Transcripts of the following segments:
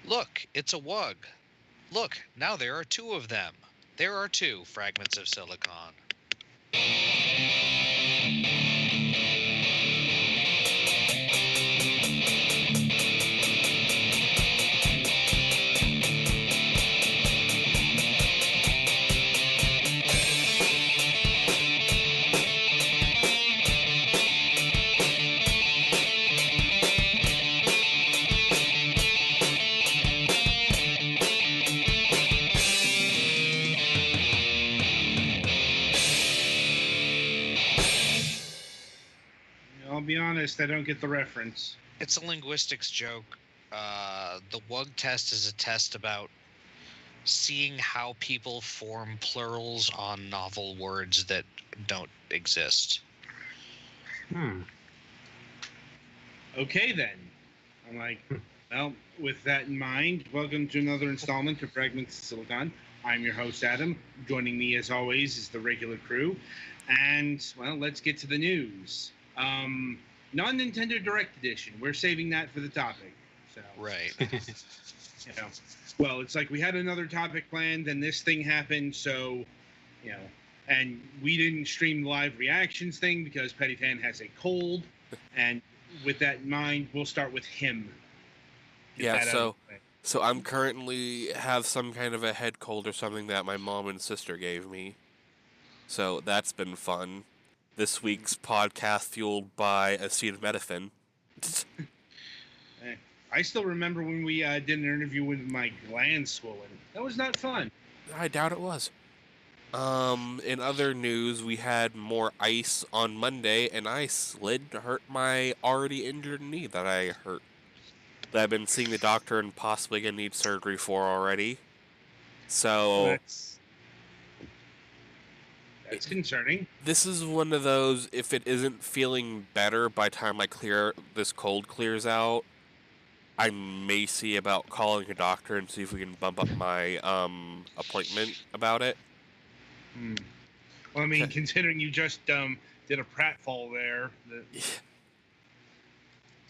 Look, it's a wug. Look, now there are two of them. There are two fragments of silicon. I'll be honest, I don't get the reference. It's a linguistics joke. The wug test is a test about seeing how people form plurals on novel words that don't exist. Okay, then. I'm like, well, with that in mind, welcome to another installment of Fragments of Silicon. I'm your host, Adam. Joining me, as always, is the regular crew. And, well, let's get to the news. Non-Nintendo Direct Edition. We're saving that for the topic. So, Right. you know, well, it's like we had another topic planned, then this thing happened, so, you know, and we didn't stream the live reactions thing because Petty Fan has a cold, and with that in mind, we'll start with him. So I'm currently have some kind of a head cold or something that my mom and sister gave me. So that's been fun. This week's podcast fueled by acetaminophen. I still remember when we did an interview with my glands swollen. That was not fun. I doubt it was. In other news, we had more ice on Monday, and I slid to hurt my already injured knee that I've been seeing the doctor and possibly gonna need surgery for already. So that's concerning. This is one of those, if it isn't feeling better by the time this cold clears out, I may see about calling a doctor and see if we can bump up my appointment about it. Well, I mean, considering you just did a pratfall there.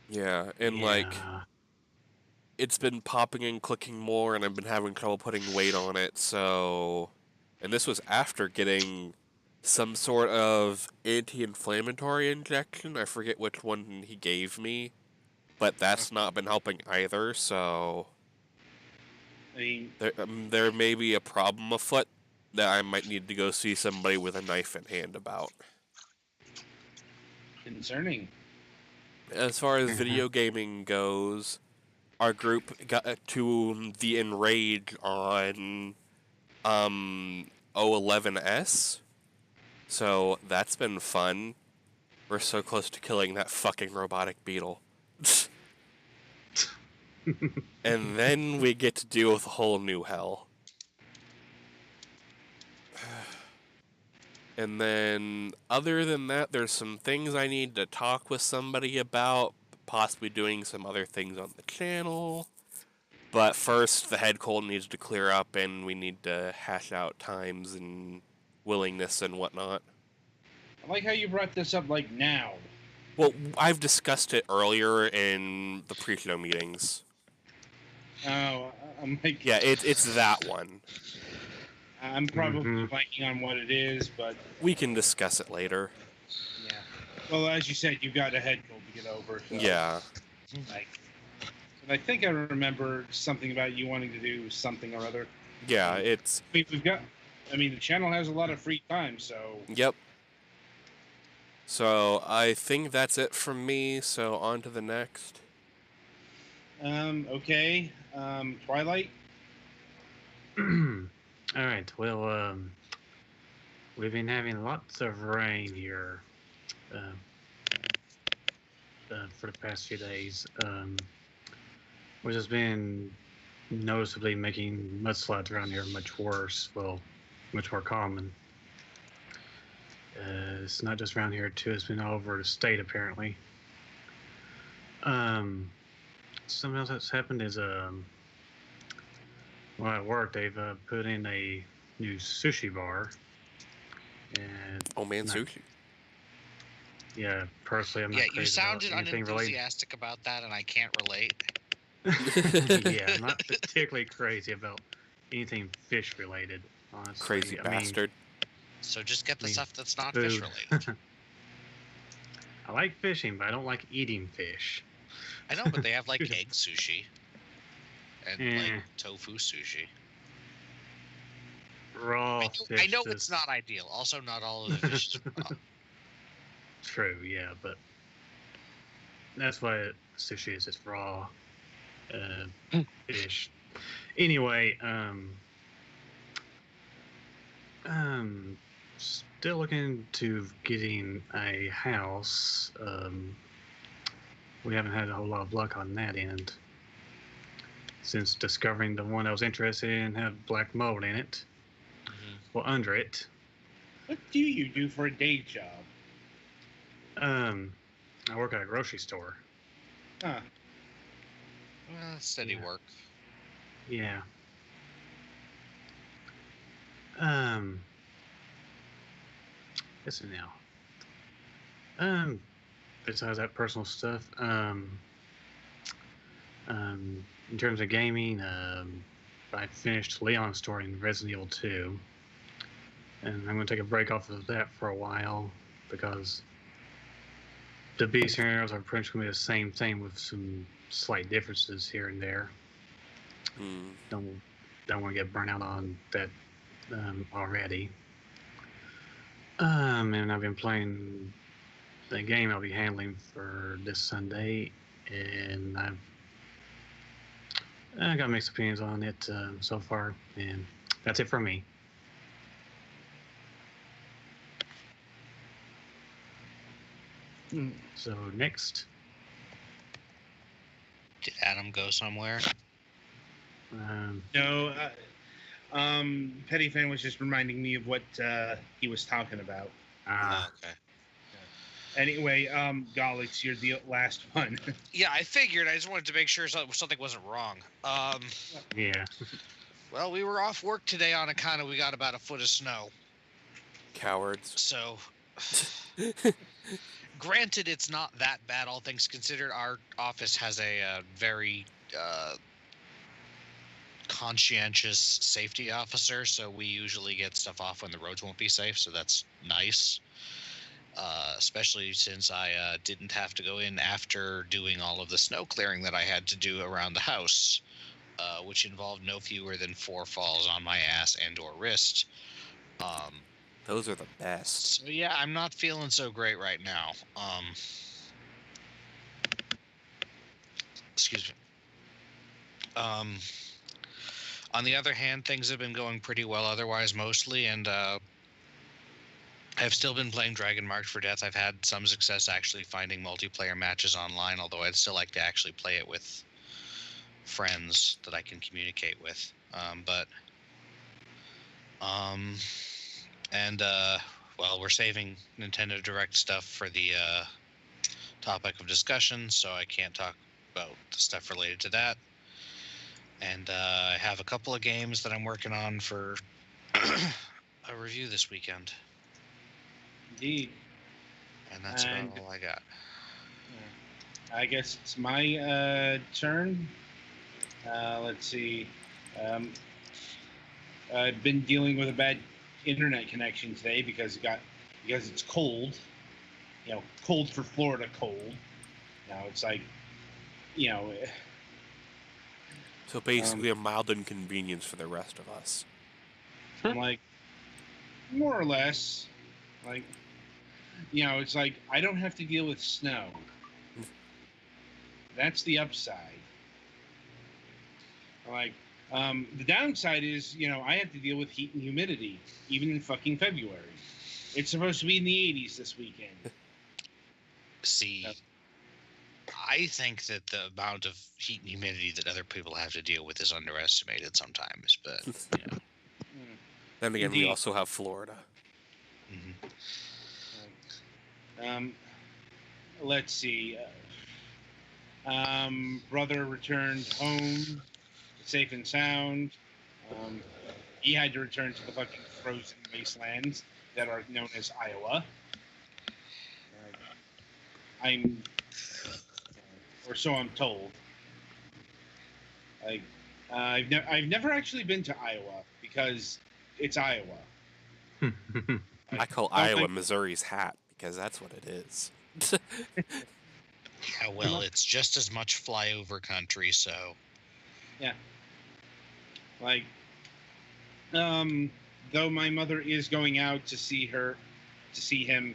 Yeah, and it's been popping and clicking more, and I've been having trouble putting weight on it, so... And this was after getting some sort of anti-inflammatory injection. I forget which one he gave me, but that's not been helping either, so... I mean... There may be a problem afoot that I might need to go see somebody with a knife in hand about. Concerning. As far as video gaming goes, our group got to the Enrage on 011S, so that's been fun. We're so close to killing that fucking robotic beetle. And then we get to deal with a whole new hell. And then, other than that, there's some things I need to talk with somebody about, possibly doing some other things on the channel. But first, the head cold needs to clear up, and we need to hash out times and willingness and whatnot. I like how you brought this up, like, now. Well, I've discussed it earlier in the pre-show meetings. Oh, I'm like... Yeah, it's that one. I'm probably blanking on what it is, but... We can discuss it later. Yeah. Well, as you said, you've got a head cold to get over. So, yeah. Like, and I think I remember something about you wanting to do something or other. Yeah, it's... We've got... I mean, the channel has a lot of free time, so... Yep. So, I think that's it from me, so on to the next. Okay. Twilight? Alright, well, we've been having lots of rain here for the past few days, which has been noticeably making mudslides around here much worse, well, much more common. It's not just around here, too. It's been all over the state, apparently. Something else that's happened is, well, at work, they've put in a new sushi bar. And oh, man, sushi. Yeah, personally, I'm not Yeah, crazy you sounded about anything related. unenthusiastic about that, and I can't relate. Yeah, I'm not particularly crazy about anything fish related, honestly. Crazy bastard. So just get the I mean, stuff that's not fish food. related. I like fishing, but I don't like eating fish. I know, but they have like egg sushi and like Eh, tofu sushi. raw fish. I know it's not ideal. Also, not all of the fish is raw. True, yeah, but that's why sushi is just raw fish. Anyway, still looking to getting a house. We haven't had a whole lot of luck on that end since discovering the one I was interested in had black mold in it. Mhm. Well, under it. What do you do for a day job? I work at a grocery store. Huh. Well, steady Yeah. work. Yeah. Listen now. Besides that personal stuff, in terms of gaming, I finished Leon's story in Resident Evil 2, and I'm going to take a break off of that for a while because the B scenarios are pretty much going to be the same thing with some slight differences here and there. Hmm. Don't want to get burnt out on that already. And I've been playing the game I'll be handling for this Sunday, and I got mixed opinions on it so far, and that's it for me. So next, Did Adam go somewhere? No, Petty Fan was just reminding me of what he was talking about. Oh, okay. Anyway, Golix, you're the last one. Yeah, I figured. I just wanted to make sure something wasn't wrong. yeah, Well, we were off work today on account of we got about a foot of snow. Cowards. So, granted, it's not that bad, all things considered. Our office has a very conscientious safety officer, so we usually get stuff off when the roads won't be safe, so that's nice. Especially since I didn't have to go in after doing all of the snow clearing that I had to do around the house, which involved no fewer than 4 falls on my ass and or wrist. Those are the best. So yeah, I'm not feeling so great right now. Excuse me. On the other hand, things have been going pretty well otherwise mostly, and I've still been playing Dragon March for Death. I've had some success actually finding multiplayer matches online, although I'd still like to actually play it with friends that I can communicate with. Well, we're saving Nintendo Direct stuff for the topic of discussion, so I can't talk about the stuff related to that. And I have a couple of games that I'm working on for a review this weekend. Indeed. And that's about all I got. I guess it's my turn. Let's see. I've been dealing with a bad internet connection today because it's cold. You know, cold for Florida cold. Now it's like, you know. So basically a mild inconvenience for the rest of us. I'm like, more or less, like, you know, it's like I don't have to deal with snow. That's the upside. Like, the downside is, you know, I have to deal with heat and humidity, even in fucking February. It's supposed to be in the 80s this weekend. See, Yep. I think that the amount of heat and humidity that other people have to deal with is underestimated sometimes, but yeah. Then again, we Indeed. also have Florida. Mm-hmm. Let's see. Brother returned home safe and sound. He had to return to the fucking frozen wastelands that are known as Iowa. Or so I'm told. Like, I've never actually been to Iowa because it's Iowa. I call Iowa Missouri's hat because that's what it is. Oh, well, it's just as much flyover country, so. Yeah. Like, though my mother is going out to see him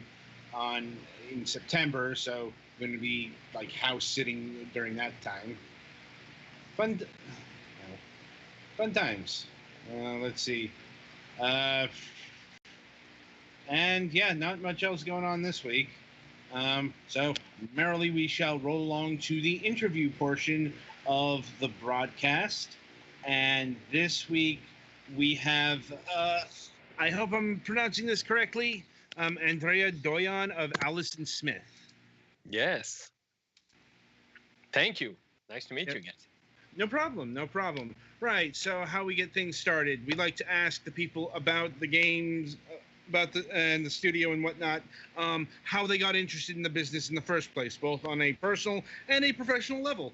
in September, so I'm going to be like house sitting during that time. Fun times. Let's see. And yeah, not much else going on this week. So merrily we shall roll along to the interview portion of the broadcast. And this week we have, I hope I'm pronouncing this correctly, Andrea Doyon of Allison Smith. Yes. Thank you. Nice to meet you guys. No problem. Right, so how we get things started. We like to ask the people about the games, about the studio and whatnot, how they got interested in the business in the first place, both on a personal and a professional level.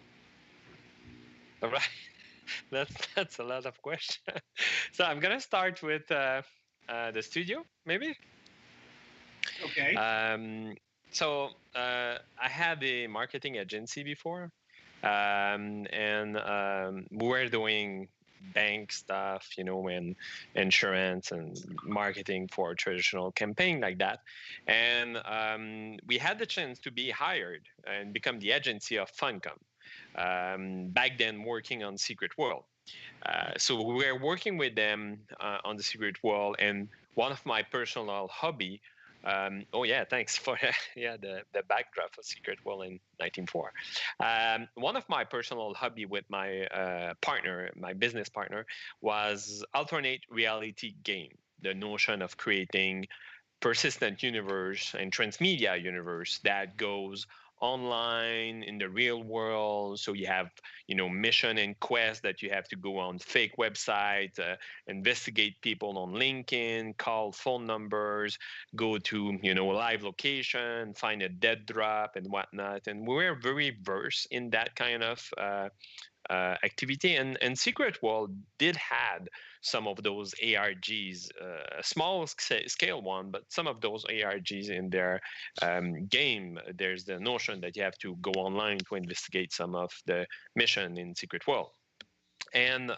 All right. That's a lot of questions. So I'm gonna start with the studio, maybe. Okay. So I had a marketing agency before, and we were doing bank stuff, and insurance and marketing for a traditional campaign like that. And we had the chance to be hired and become the agency of Funcom. Back then, working on Secret World. So we were working with them on the Secret World, and one of my personal hobby. Oh yeah, thanks for the backdrop of Secret World in 1904. One of my personal hobby with my partner, my business partner, was alternate reality game. The notion of creating persistent universe and transmedia universe that goes online in the real world. So you have mission and quest that you have to go on fake websites, investigate people on LinkedIn, call phone numbers, go to live location, find a dead drop and whatnot. And we're very versed in that kind of activity, and Secret World did had some of those ARGs, a small scale one, but some of those ARGs in their game. There's the notion that you have to go online to investigate some of the mission in Secret World, and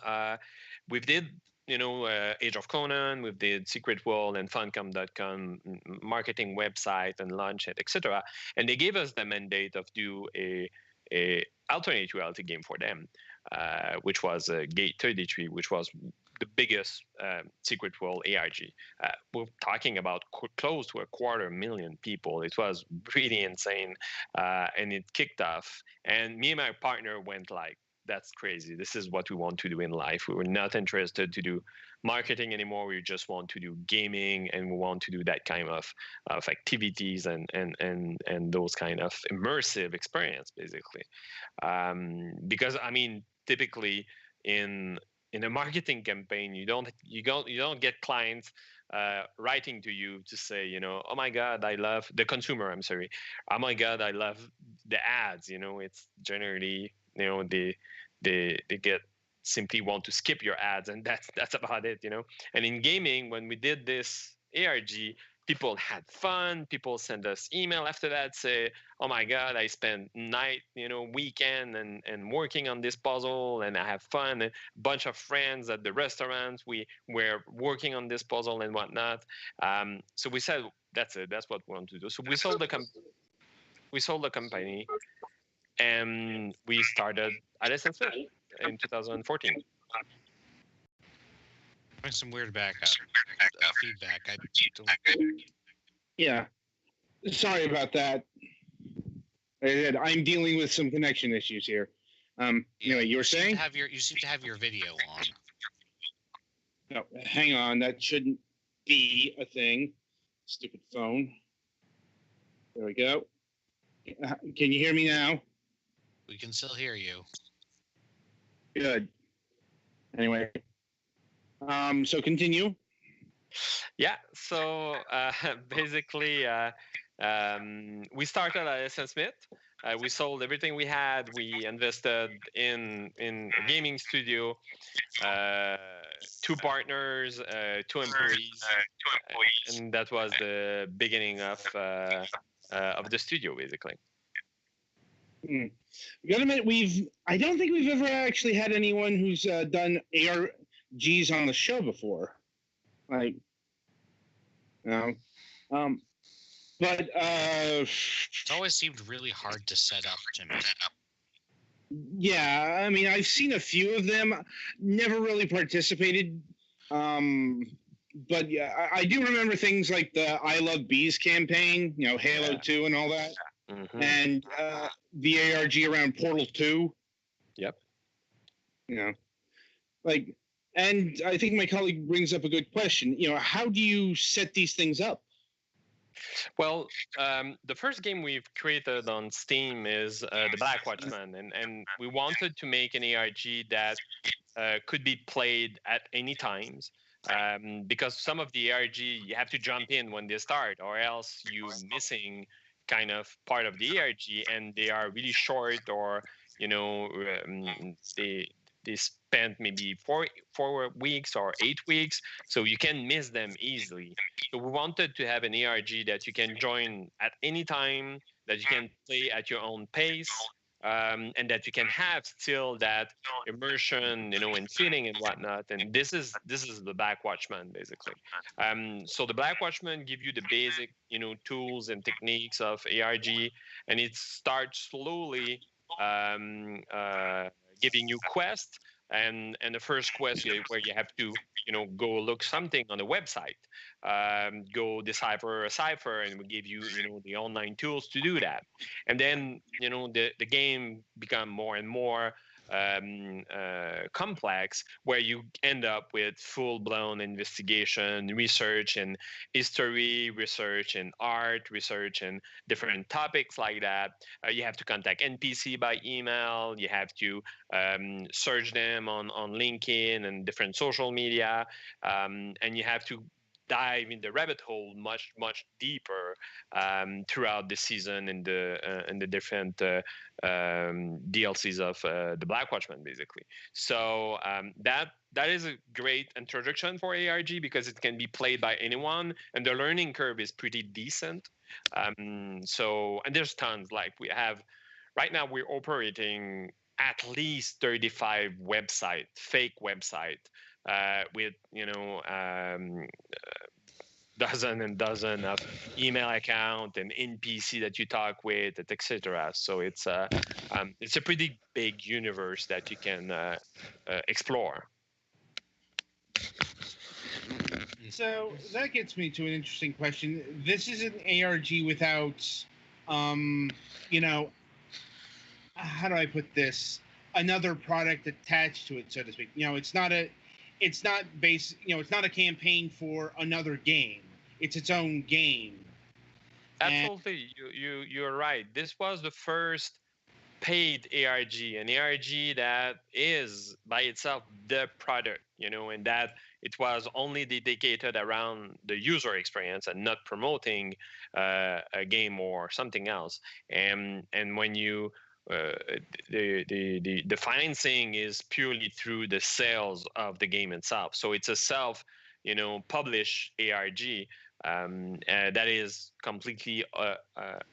we did Age of Conan, we did Secret World and Funcom.com marketing website and launch it, etc. And they gave us the mandate of do a alternate reality game for them, which was Gate 33, which was the biggest Secret World ARG. We're talking about close to 250,000 people. It was pretty insane, and it kicked off. And me and my partner went like, that's crazy. This is what we want to do in life. We were not interested to do marketing anymore. We just want to do gaming, and we want to do that kind of activities and those kind of immersive experience, basically. Because typically in a marketing campaign, you don't get clients writing to you to say, oh my God, I love the consumer. I'm sorry. Oh my God, I love the ads. It's generally they get simply want to skip your ads, and that's about it. And in gaming, when we did this ARG, people had fun. People sent us email after that, say, oh my God, I spent night, weekend and working on this puzzle, and I have fun. And a bunch of friends at the restaurants, we were working on this puzzle and whatnot. So we said, that's it. That's what we want to do. So we sold the company, and we started Allison Smith in 2014. Having some weird backup feedback. Yeah. Sorry about that. I'm dealing with some connection issues here. Anyway, you were saying? You seem to have your video on. No, hang on. That shouldn't be a thing. Stupid phone. There we go. Can you hear me now? We can still hear you. Good. Anyway, so continue. Yeah. So basically, we started at Allison Smith. We sold everything we had. We invested in a gaming studio, 2 partners, 2 employees, and that was the beginning of the studio, basically. We gotta admit, I don't think we've ever actually had anyone who's done ARGs on the show before. Like, but It's always seemed really hard to set up to me. yeah, I mean, I've seen a few of them. Never really participated. But yeah, I do remember things like the I Love Bees campaign, Halo 2 and all that. Mm-hmm. And the ARG around Portal 2. Yep. And I think my colleague brings up a good question. How do you set these things up? Well, the first game we've created on Steam is the Black Watchman, and we wanted to make an ARG that could be played at any times. Because some of the ARG, you have to jump in when they start, or else you're missing kind of part of the ARG, and they are really short, or they spent maybe 4 weeks or 8 weeks, so you can miss them easily. So we wanted to have an ARG that you can join at any time, that you can play at your own pace, and that you can have still that immersion, and feeling and whatnot. And this is the Black Watchman, basically. So the Black Watchman give you the basic, tools and techniques of ARG, and it starts slowly giving you quests. And the first quest where you have to go look something on the website, go decipher a cipher, and we give you the online tools to do that. And then the game become more and more complex, where you end up with full-blown investigation, research, and history research, and art research, and different topics like that. You have to contact NPC by email. You have to search them on LinkedIn and different social media, and you have to dive in the rabbit hole much deeper throughout the season and the different DLCs of the Black Watchman, basically. So that is a great introduction for ARG, because it can be played by anyone, and the learning curve is pretty decent. And there's tons. Like we have right now, we're operating at least 35 fake website, with dozen and dozen of email account and NPC that you talk with, etc. So it's a pretty big universe that you can explore. So that gets me to an interesting question. This is an ARG without, how do I put this? Another product attached to it, so to speak. It's not a campaign for another game. It's its own game. Absolutely, you're right. This was the first paid ARG, an ARG that is by itself the product, and that it was only dedicated around the user experience and not promoting a game or something else. And when you the financing is purely through the sales of the game itself. So it's a self, published ARG that is completely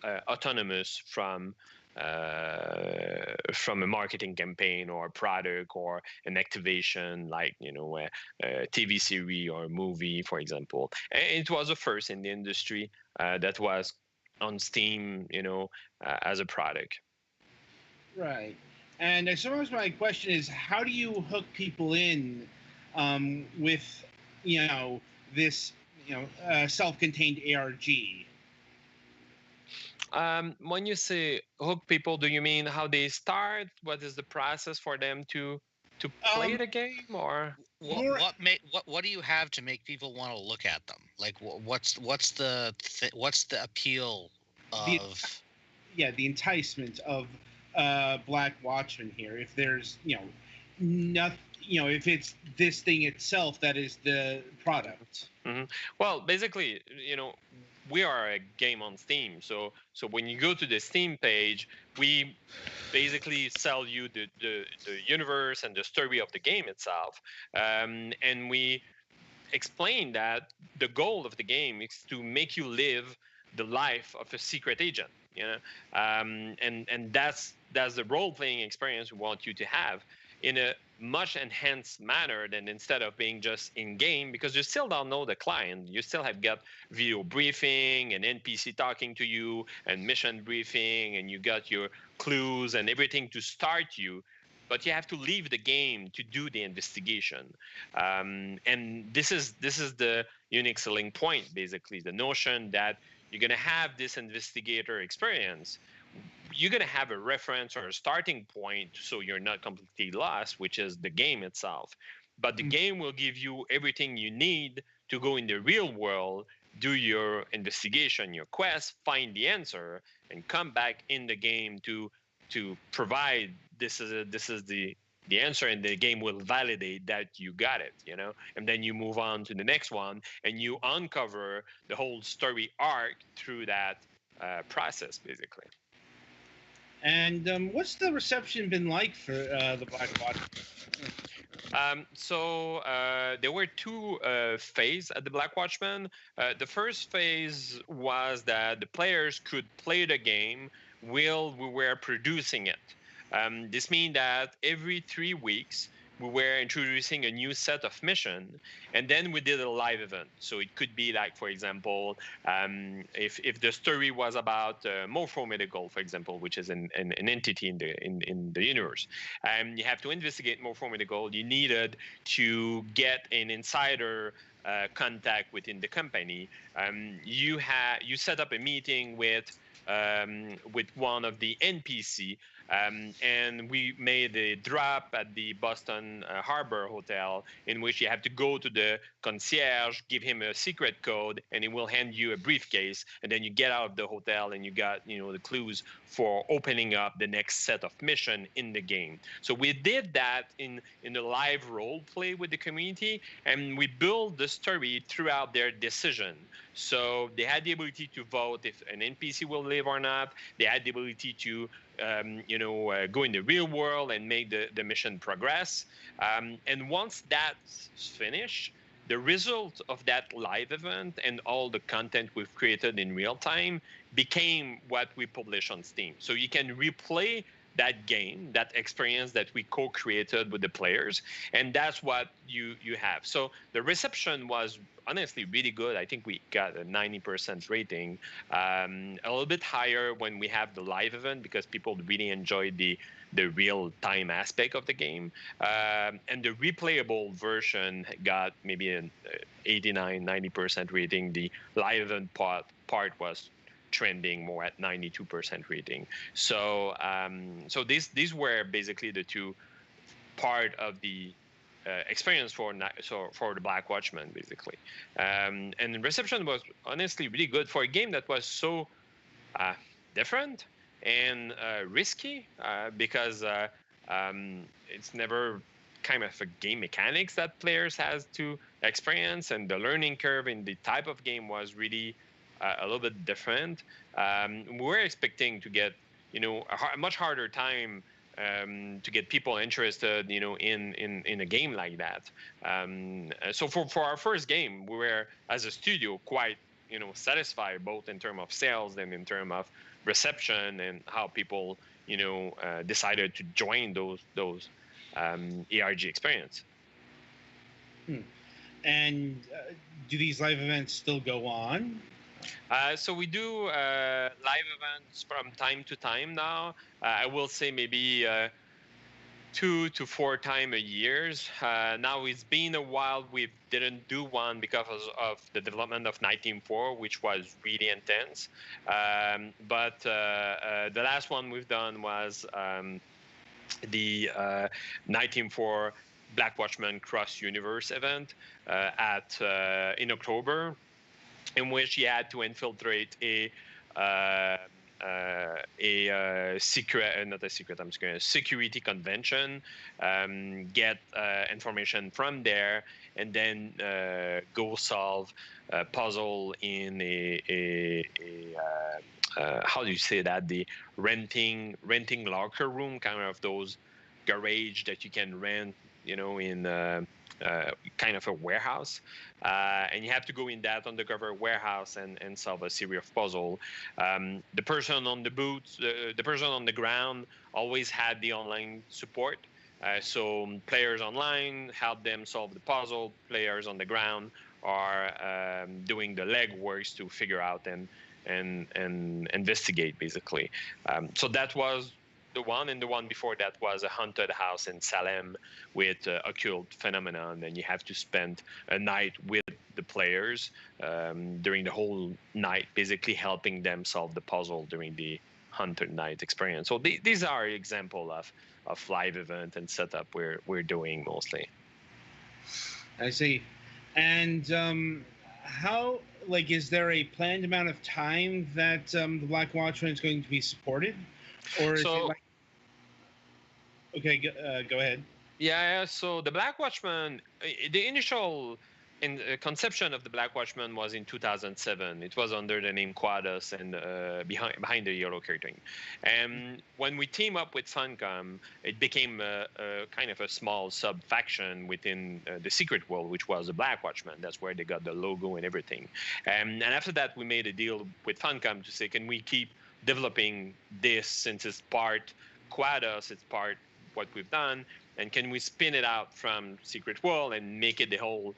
autonomous from a marketing campaign or a product or an activation, like a TV series or a movie, for example. And it was the first in the industry that was on Steam, as a product. Right. And I suppose my question is, how do you hook people in with, this, self-contained ARG? When you say hook people, do you mean how they start? What is the process for them to play the game, or what do you have to make people want to look at them? Like, what's the appeal of? The enticement of Black Watchman here. If there's nothing, if it's this thing itself that is the product. Mm-hmm. Well, basically, we are a game on Steam. So when you go to the Steam page, we basically sell you the universe and the story of the game itself, and we explain that the goal of the game is to make you live the life of a secret agent, and that's the role-playing experience we want you to have in a much enhanced manner than instead of being just in game, because you still don't know the client. You still have got video briefing and NPC talking to you and mission briefing, and you got your clues and everything to start you, but you have to leave the game to do the investigation. And this is the unique selling point, basically, the notion that you're going to have this investigator experience. You're going to have a reference or a starting point, so you're not completely lost, which is the game itself. But the game will give you everything you need to go in the real world, do your investigation, your quest, find the answer, and come back in the game to provide this is the answer, and the game will validate that you got it, and then you move on to the next one, and you uncover the whole story arc through that process, basically. And what's the reception been like for the Black Watch? So there were two phases at the Black Watchman. The first phase was that the players could play the game while we were producing it. This means that every 3 weeks we were introducing a new set of mission, and then we did a live event. So it could be like, for example, if the story was about Morpho-Medical, for example, which is an entity in the universe, you have to investigate Morpho-Medical. You needed to get an insider contact within the company. You set up a meeting with one of the NPC, and we made a drop at the Boston Harbor Hotel, in which you have to go to the concierge, give him a secret code, and he will hand you a briefcase, and then you get out of the hotel and you got the clues for opening up the next set of mission in the game. So we did that in the live role play with the community, and we built the story throughout their decision. So they had the ability to vote if an NPC will live or not. They had the ability to go in the real world and make the mission progress. And once that's finished, the result of that live event and all the content we've created in real time became what we publish on Steam. So you can replay that game, that experience that we co-created with the players, and that's what you have. So the reception was honestly really good. I think we got a 90% rating, a little bit higher when we have the live event, because people really enjoyed the real time aspect of the game, and the replayable version got maybe an 89-90% rating. The live event part was trending more at 92% rating. So these were basically the two part of the experience for the Black Watchman, basically. And the reception was honestly really good for a game that was so different and risky, because it's never kind of a game mechanics that players has to experience, and the learning curve in the type of game was really a little bit different. We're expecting to get a much harder time to get people interested in a game like that. So for our first game, we were, as a studio, quite satisfied, both in terms of sales and in terms of reception, and how people decided to join those ERG experience. And do these live events still go on? So we do live events from time to time now. I will say maybe 2 to 4 times a year. Now it's been a while we didn't do one because of the development of 19.4, which was really intense. But the last one we've done was the 19.4 Black Watchman Cross Universe event in October, in which you had to infiltrate a secret, not a secret, I'm just going to security convention, get information from there, and then go solve a puzzle in how do you say that, the renting locker room, kind of those garage that you can rent, in kind of a warehouse, and you have to go in that undercover warehouse and solve a series of puzzle. The person on the booth, the person on the ground always had the online support. So players online help them solve the puzzle. Players on the ground are doing the legworks to figure out and investigate, basically. So that was the one, and the one before that was a haunted house in Salem with occult phenomenon, and you have to spend a night with the players during the whole night, basically helping them solve the puzzle during the haunted night experience. So these are example of live event and setup we're doing mostly. I see. And how, like, is there a planned amount of time that the Black Watchman is going to be supported? Or is it like... Okay, go ahead. Yeah, so the Black Watchman, the initial conception of the Black Watchman was in 2007. It was under the name Quados and behind the yellow curtain. And when we team up with Funcom, it became a kind of a small sub-faction within the Secret World, which was the Black Watchman. That's where they got the logo and everything. And after that, we made a deal with Funcom to say, can we keep developing this, since it's part Quados, it's part what we've done, and can we spin it out from Secret World and make it the whole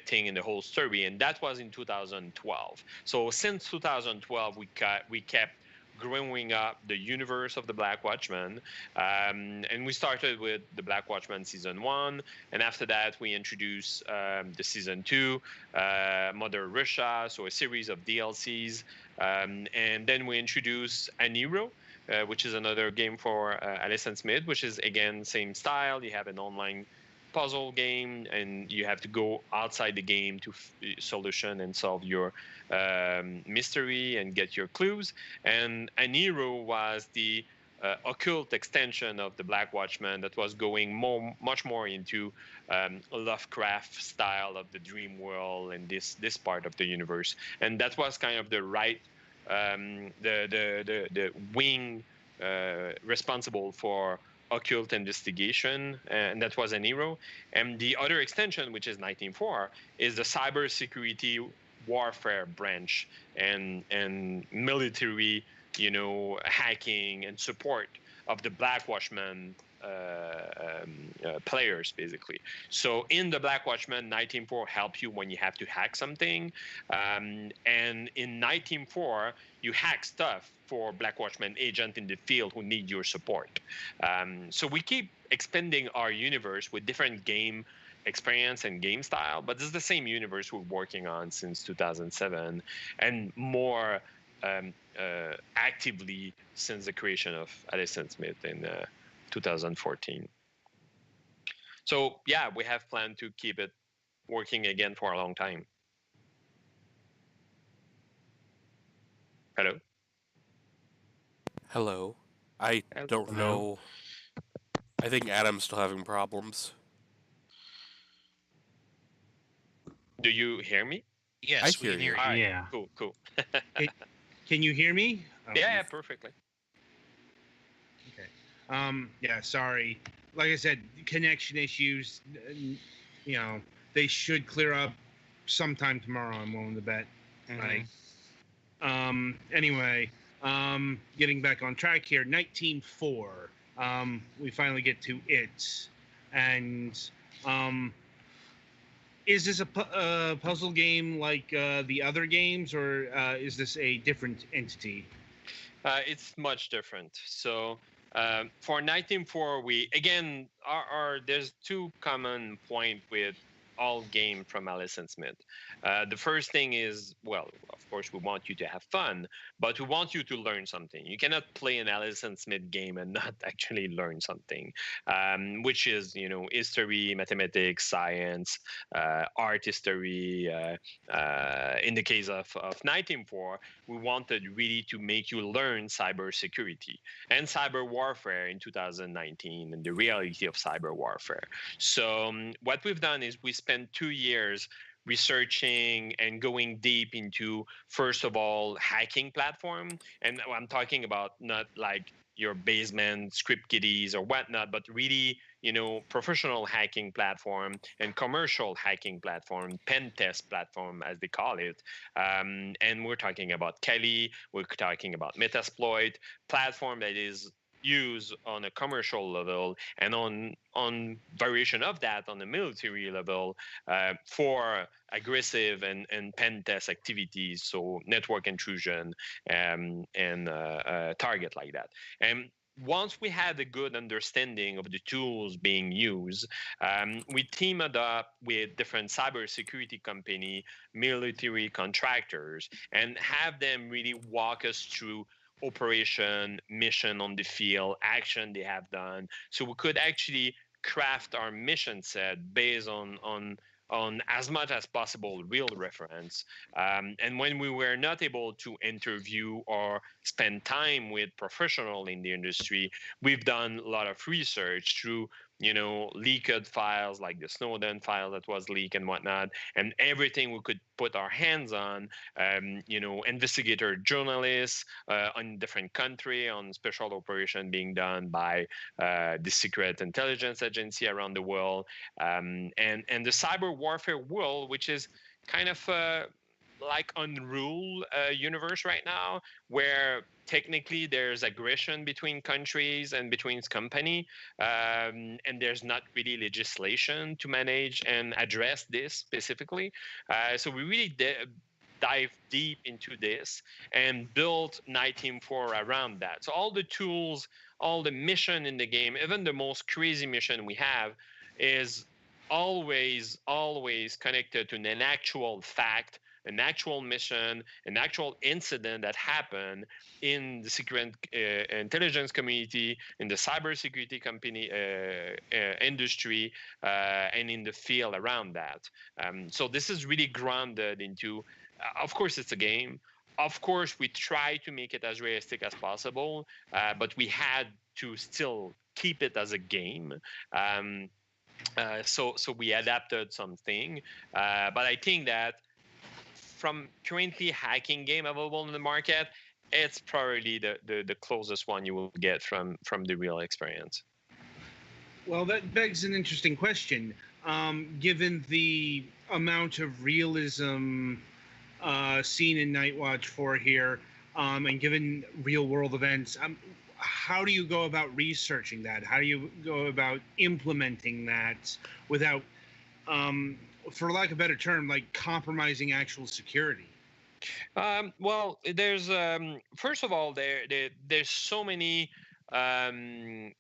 thing in the whole story? And that was in 2012. So since 2012, we kept growing up the universe of the Black Watchman, and we started with the Black Watchman season 1, and after that we introduced the season 2, Mother Russia, so a series of DLCs, and then we introduced Aniro, which is another game for Alison Smith, which is, again, same style. You have an online puzzle game, and you have to go outside the game to solution and solve your mystery and get your clues. And Aniro was the occult extension of the Black Watchman that was going much more into Lovecraft style of the dream world and this part of the universe. And that was kind of the right the wing responsible for occult investigation, and that was Aniro. And the other extension, which is 19.4, is the cybersecurity warfare branch and military, hacking and support of the Black Watchman players, basically. So in the Black Watchman, 19.4 helps you when you have to hack something, and in 19.4 you hack stuff for Black Watchman agent in the field who need your support. So we keep expanding our universe with different game experience and game style, but this is the same universe we're working on since 2007, and more actively since the creation of Alison Smith in 2014. So yeah, we have planned to keep it working again for a long time. Hello? Hello. I don't know. I think Adam's still having problems. Do you hear me? Yes, I we hear can you. hear you. All right, Yeah. Cool. Can you hear me? Oh, Yeah, perfectly. Okay. Yeah, sorry. Like I said, connection issues, they should clear up sometime tomorrow, I'm willing to bet. Mhm. Right. Anyway, getting back on track here, 19.4. We finally get to it. And is this a puzzle game like the other games, or is this a different entity? It's much different. So for 19.4, we again there's two common point with all game from Alice and Smith. The first thing is, well, of course, we want you to have fun, but we want you to learn something. You cannot play an Alice and Smith game and not actually learn something, which is, history, mathematics, science, art history. In the case of 1904, we wanted really to make you learn cybersecurity and cyber warfare in 2019 and the reality of cyber warfare. So what we've done is we spent 2 years researching and going deep into, first of all, hacking platform. And I'm talking about not like your basement script kiddies or whatnot, but really, professional hacking platform and commercial hacking platform, pen test platform, as they call it. And we're talking about Kelly, we're talking about Metasploit, platform that is used on a commercial level and on variation of that on the military level for aggressive and pen test activities, so network intrusion and target like that. And once we had a good understanding of the tools being used, we teamed up with different cybersecurity company, military contractors, and have them really walk us through operation, mission on the field, action they have done. So we could actually craft our mission set based on as much as possible real reference. And when we were not able to interview or spend time with professionals in the industry, we've done a lot of research through leaked files like the Snowden file that was leaked and whatnot, and everything we could put our hands on, investigator journalists on different country on special operation being done by the secret intelligence agency around the world, and the cyber warfare world, which is kind of like unruled universe right now, where technically there's aggression between countries and between company, and there's not really legislation to manage and address this specifically. So we really dive deep into this and build 19.4 around that. So all the tools, all the mission in the game, even the most crazy mission we have, is always connected to an actual fact, an actual mission, an actual incident that happened in the secret intelligence community, in the cybersecurity company industry, and in the field around that. So this is really grounded into, of course, it's a game. Of course, we try to make it as realistic as possible, but we had to still keep it as a game. So we adapted something, but I think that from currently hacking game available in the market, it's probably the closest one you will get from the real experience. Well, that begs an interesting question. Given the amount of realism seen in Night Watch 4 here, and given real world events, how do you go about researching that? How do you go about implementing that without, for lack of a better term, like compromising actual security? Well, there's first of all, there's so many event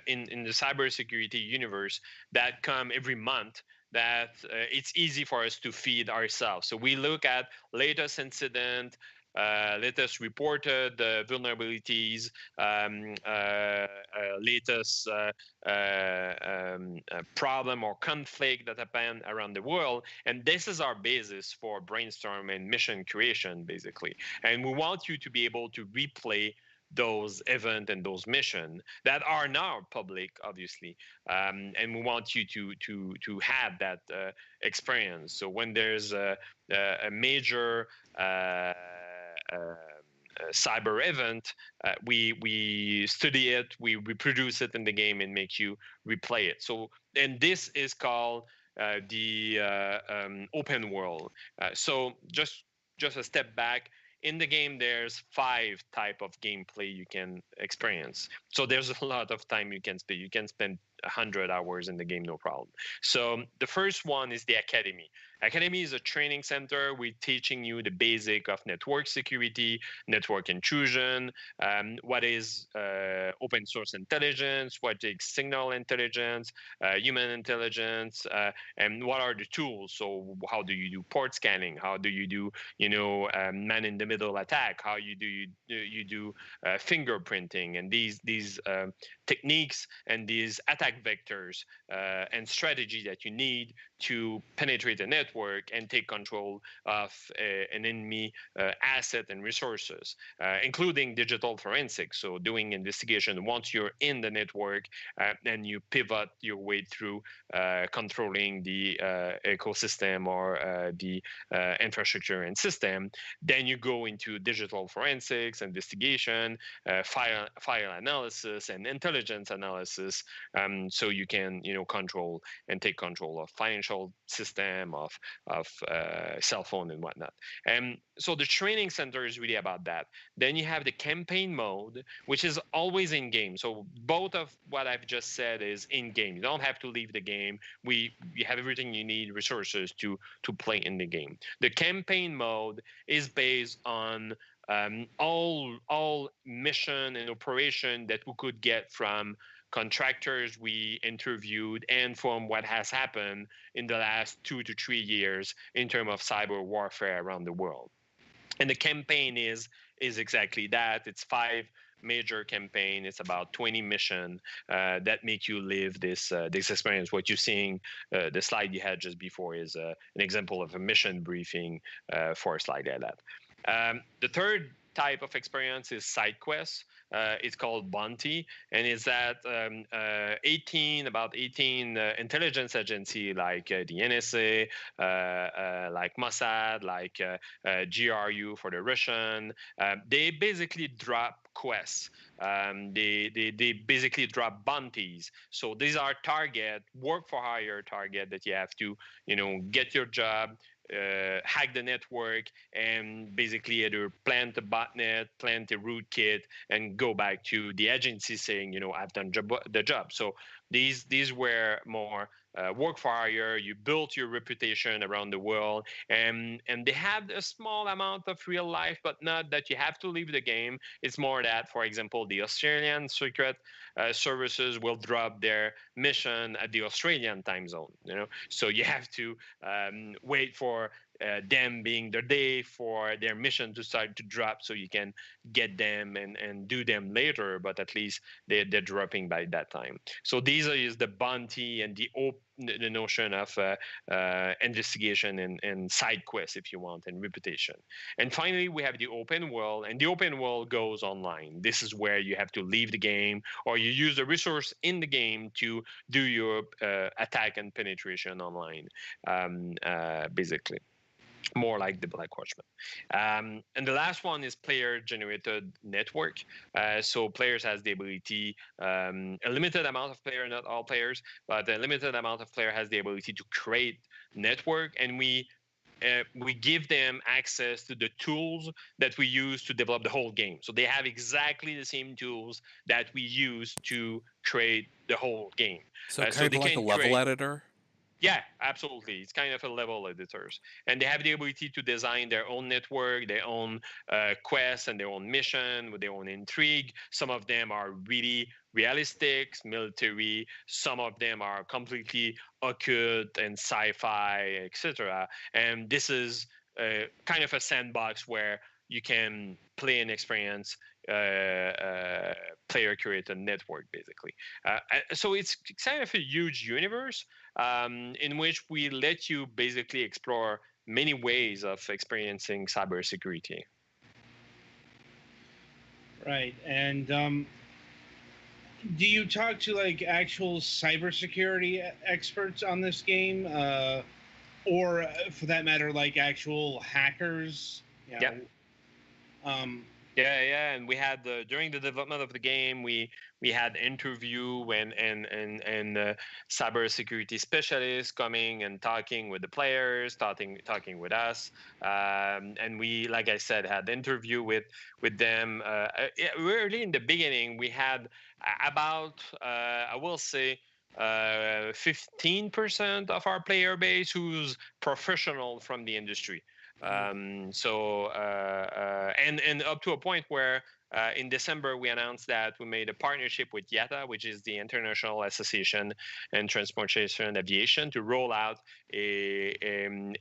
in the cybersecurity universe that come every month that it's easy for us to feed ourselves. So we look at latest incident, latest reported vulnerabilities, latest problem or conflict that happened around the world, and this is our basis for brainstorm and mission creation, basically. And we want you to be able to replay those events and those missions that are now public, obviously, and we want you to have that experience. So when there's a major cyber event, we study it, we reproduce it in the game, and make you replay it. So, and this is called the open world. So just a step back. in the game there's 5 type of gameplay you can experience. So there's a lot of time you can spend. You can spend 100 hours in the game, no problem. So the first one is the academy. Academy is a training center. We're teaching you the basic of network security, network intrusion, what is open source intelligence, what is signal intelligence, human intelligence, and what are the tools. So how do you do port scanning? How do you do man in the middle attack? How you do fingerprinting, and these techniques and these attack vectors and strategy that you need to penetrate a network and take control of an enemy asset and resources, including digital forensics. So doing investigation once you're in the network and you pivot your way through controlling the ecosystem or the infrastructure and system. Then you go into digital forensics, investigation, file analysis, and intelligence analysis. So you can control and take control of financial system, of cell phone and whatnot. And so the training center is really about that. Then you have the campaign mode, which is always in game. So both of what I've just said is in game. You don't have to leave the game. You have everything you need, resources to play in the game. The campaign mode is based on all mission and operation that we could get from contractors we interviewed and from what has happened in the last 2 to 3 years in terms of cyber warfare around the world. And the campaign is exactly that. It's 5 major campaign. It's about 20 mission that make you live this experience. What you're seeing, the slide you had just before is an example of a mission briefing for a slide like that. The third type of experience is side quests. It's called Bounty, and it's that about 18 intelligence agency like the NSA, like Mossad, like GRU for the Russian. They basically drop quests. They basically drop bounties. So these are work for hire target that you have to get your job, hack the network, and basically either plant a botnet, plant a rootkit, and go back to the agency saying, I've done the job. So these were more work for hire. You built your reputation around the world, and they have a small amount of real life, but not that you have to leave the game. It's more that, for example, the Australian secret services will drop their mission at the Australian time zone. So you have to wait for them being their day for their mission to start to drop, so you can get them and do them later, but at least they're dropping by that time. So these is the bounty and the notion of investigation and side quests, if you want, and reputation. And finally, we have the open world, and the open world goes online. This is where you have to leave the game, or you use the resource in the game to do your attack and penetration online, basically. More like the Black Watchman. And the last one is player-generated network. So players has the ability, a limited amount of player, not all players, but a limited amount of player has the ability to create network, and we give them access to the tools that we use to develop the whole game. So they have exactly the same tools that we use to create the whole game. So kind of like a level editor? Yeah, absolutely. It's kind of a level editors. And they have the ability to design their own network, their own quests, and their own mission with their own intrigue. Some of them are really realistic, military. Some of them are completely occult and sci-fi, etc. And this is kind of a sandbox where you can play and experience player-curated network, basically. So it's kind of a huge universe in which we let you basically explore many ways of experiencing cybersecurity. Right. And do you talk to like actual cybersecurity experts on this game? Or for that matter, like actual hackers? Yeah. Yeah, and we had during the development of the game, we we had interview and cybersecurity specialists coming and talking with the players, talking with us, and we, like I said, had interview with them. Early in the beginning, we had about I will say 15% of our player base who's professional from the industry. And up to a point where in December we announced that we made a partnership with IATA, which is the International Association in Transportation Aviation, to roll out some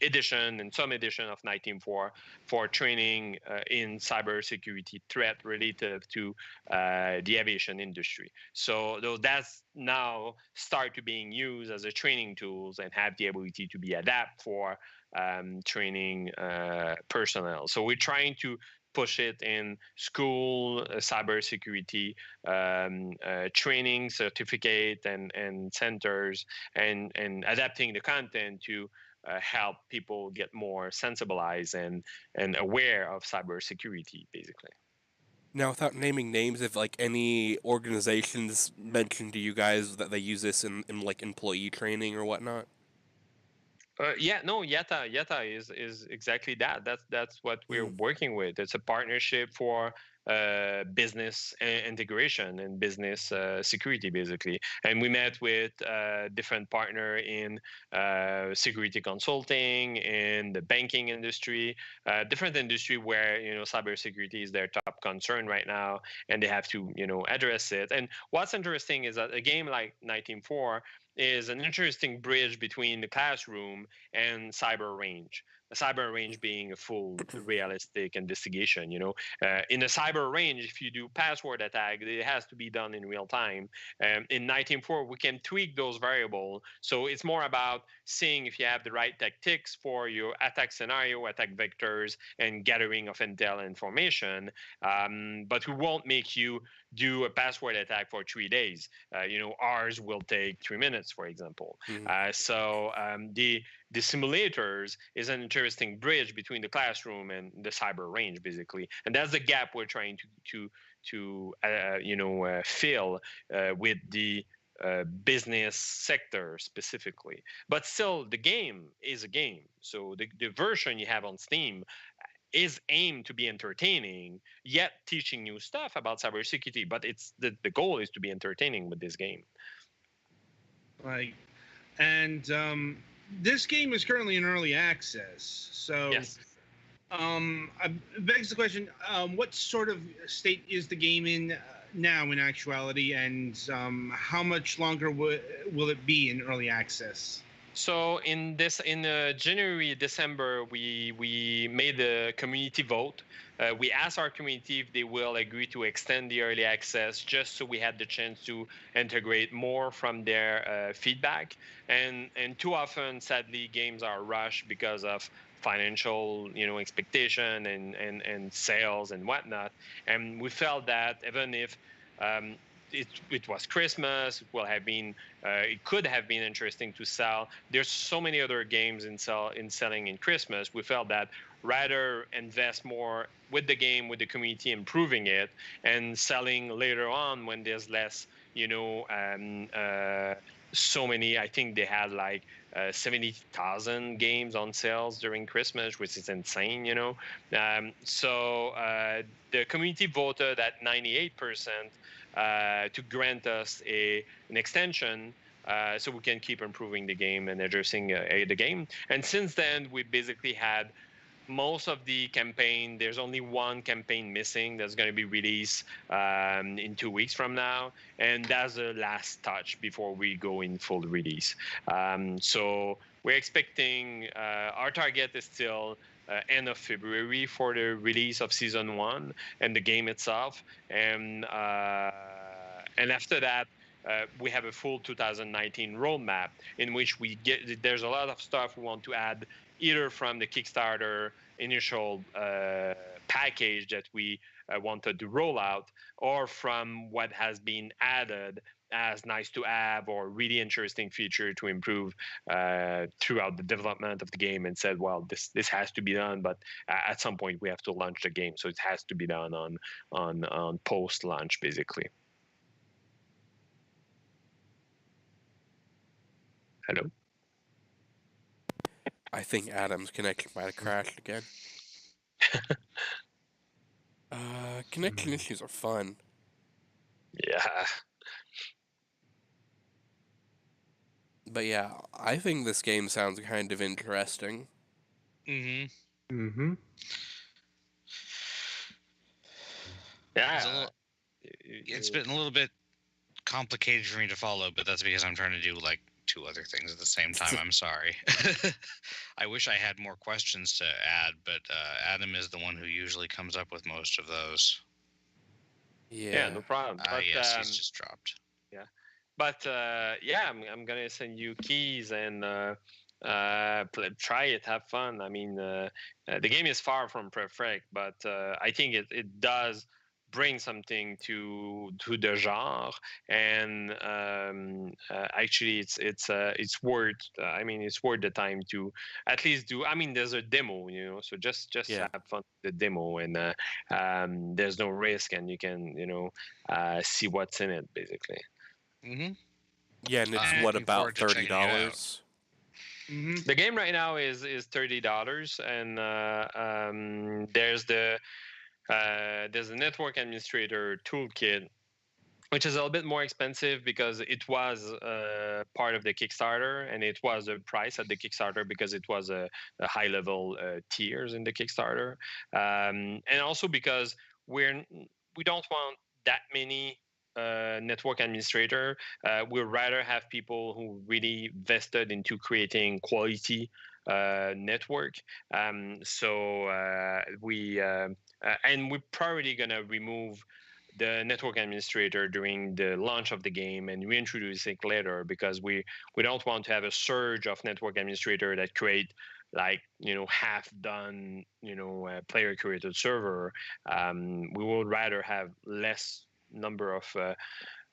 edition of 19.4 for training in cybersecurity threat related to the aviation industry. So that's now start to being used as a training tools and have the ability to be adapt for training personnel. So we're trying to push it in school cybersecurity training certificate and centers and adapting the content to help people get more sensibilized and aware of cybersecurity, basically. Now, without naming names, if like any organizations mentioned to you guys that they use this in like employee training or whatnot? Yata is exactly that. That's what we're working with. It's a partnership for business integration and business security, basically. And we met with different partner in security consulting, in the banking industry, different industry where cybersecurity is their top concern right now, and they have to address it. And what's interesting is that a game like 19.4 is an interesting bridge between the classroom and cyber range. The cyber range being a full realistic investigation. In a cyber range, if you do password attack, it has to be done in real time. In 19.4, we can tweak those variables. So it's more about seeing if you have the right tactics for your attack scenario, attack vectors, and gathering of intel information. But we won't make you do a password attack for 3 days. Ours will take 3 minutes, for example. So the simulators is an interesting bridge between the classroom and the cyber range, basically, and that's the gap we're trying to fill with the business sector specifically. But still, the game is a game. So the version you have on Steam is aimed to be entertaining, yet teaching new stuff about cybersecurity. But it's the goal is to be entertaining with this game. This game is currently in early access. So, yes. Begs the question: what sort of state is the game in now, in actuality, and how much longer will it be in early access? So in January, December, we made a community vote. We asked our community if they will agree to extend the early access, just so we had the chance to integrate more from their feedback. And too often, sadly, games are rushed because of financial expectation and sales and whatnot. And we felt that even if it was Christmas, it could have been interesting to sell. There's so many other games in selling in Christmas. We felt that rather invest more with the game, with the community, improving it, and selling later on when there's less, so many. I think they had like 70,000 games on sales during Christmas, which is insane, So the community voted at 98% to grant us an extension so we can keep improving the game and addressing the game. And since then, we basically had most of the campaign. There's only one campaign missing that's going to be released in 2 weeks from now, and that's the last touch before we go in full release. So we're expecting our target is still end of February for the release of season 1 and the game itself, and after that we have a full 2019 roadmap in which there's a lot of stuff we want to add, either from the Kickstarter initial package that we wanted to roll out, or from what has been added as nice to have or really interesting feature to improve throughout the development of the game, and said, well, this has to be done, but at some point we have to launch the game, so it has to be done on post launch, basically. Hello. I think Adam's connection might have crashed again. Connection issues are fun. Yeah. But yeah, I think this game sounds kind of interesting. Mm-hmm. Mm-hmm. Yeah. It's been a little bit complicated for me to follow, but that's because I'm trying to do like 2 other things at the same time. I'm sorry. I wish I had more questions to add, but Adam is the one who usually comes up with most of those. Yeah, no problem. But Yes, he's just dropped. yeah, but yeah, I'm gonna send you keys and try it, have fun. I mean, the game is far from perfect, but I think it does bring something to the genre, and actually it's worth. I mean, it's worth the time to at least do. I mean, there's a demo, so just Yeah. have fun with the demo, and there's no risk, and you can see what's in it basically. Mm-hmm. Yeah, and it's I'm what, looking about forward to checking it out. $30? Mm-hmm. The game right now is $30, and there's the network administrator toolkit, which is a little bit more expensive because it was part of the Kickstarter, and it was a price at the Kickstarter because it was a high level tiers in the Kickstarter, and also because we don't want that many network administrator. We'd rather have people who really vested into creating quality network. And we're probably gonna remove the network administrator during the launch of the game and reintroduce it later because we don't want to have a surge of network administrator that create like half done player created server. We would rather have less number of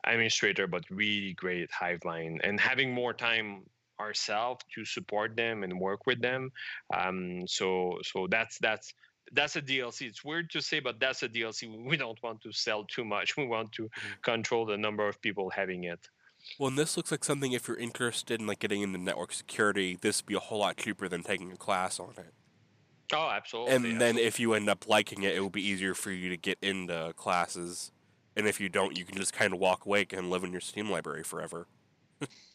administrator but really great hive mind and having more time ourselves to support them and work with them. So that's a DLC. It's weird to say, but that's a DLC. We don't want to sell too much. We want to control the number of people having it. Well, and this looks like something, if you're interested in like getting into network security, this would be a whole lot cheaper than taking a class on it. Oh, absolutely. And then if you end up liking it, it will be easier for you to get into classes. And if you don't, you can just kind of walk away and live in your Steam library forever.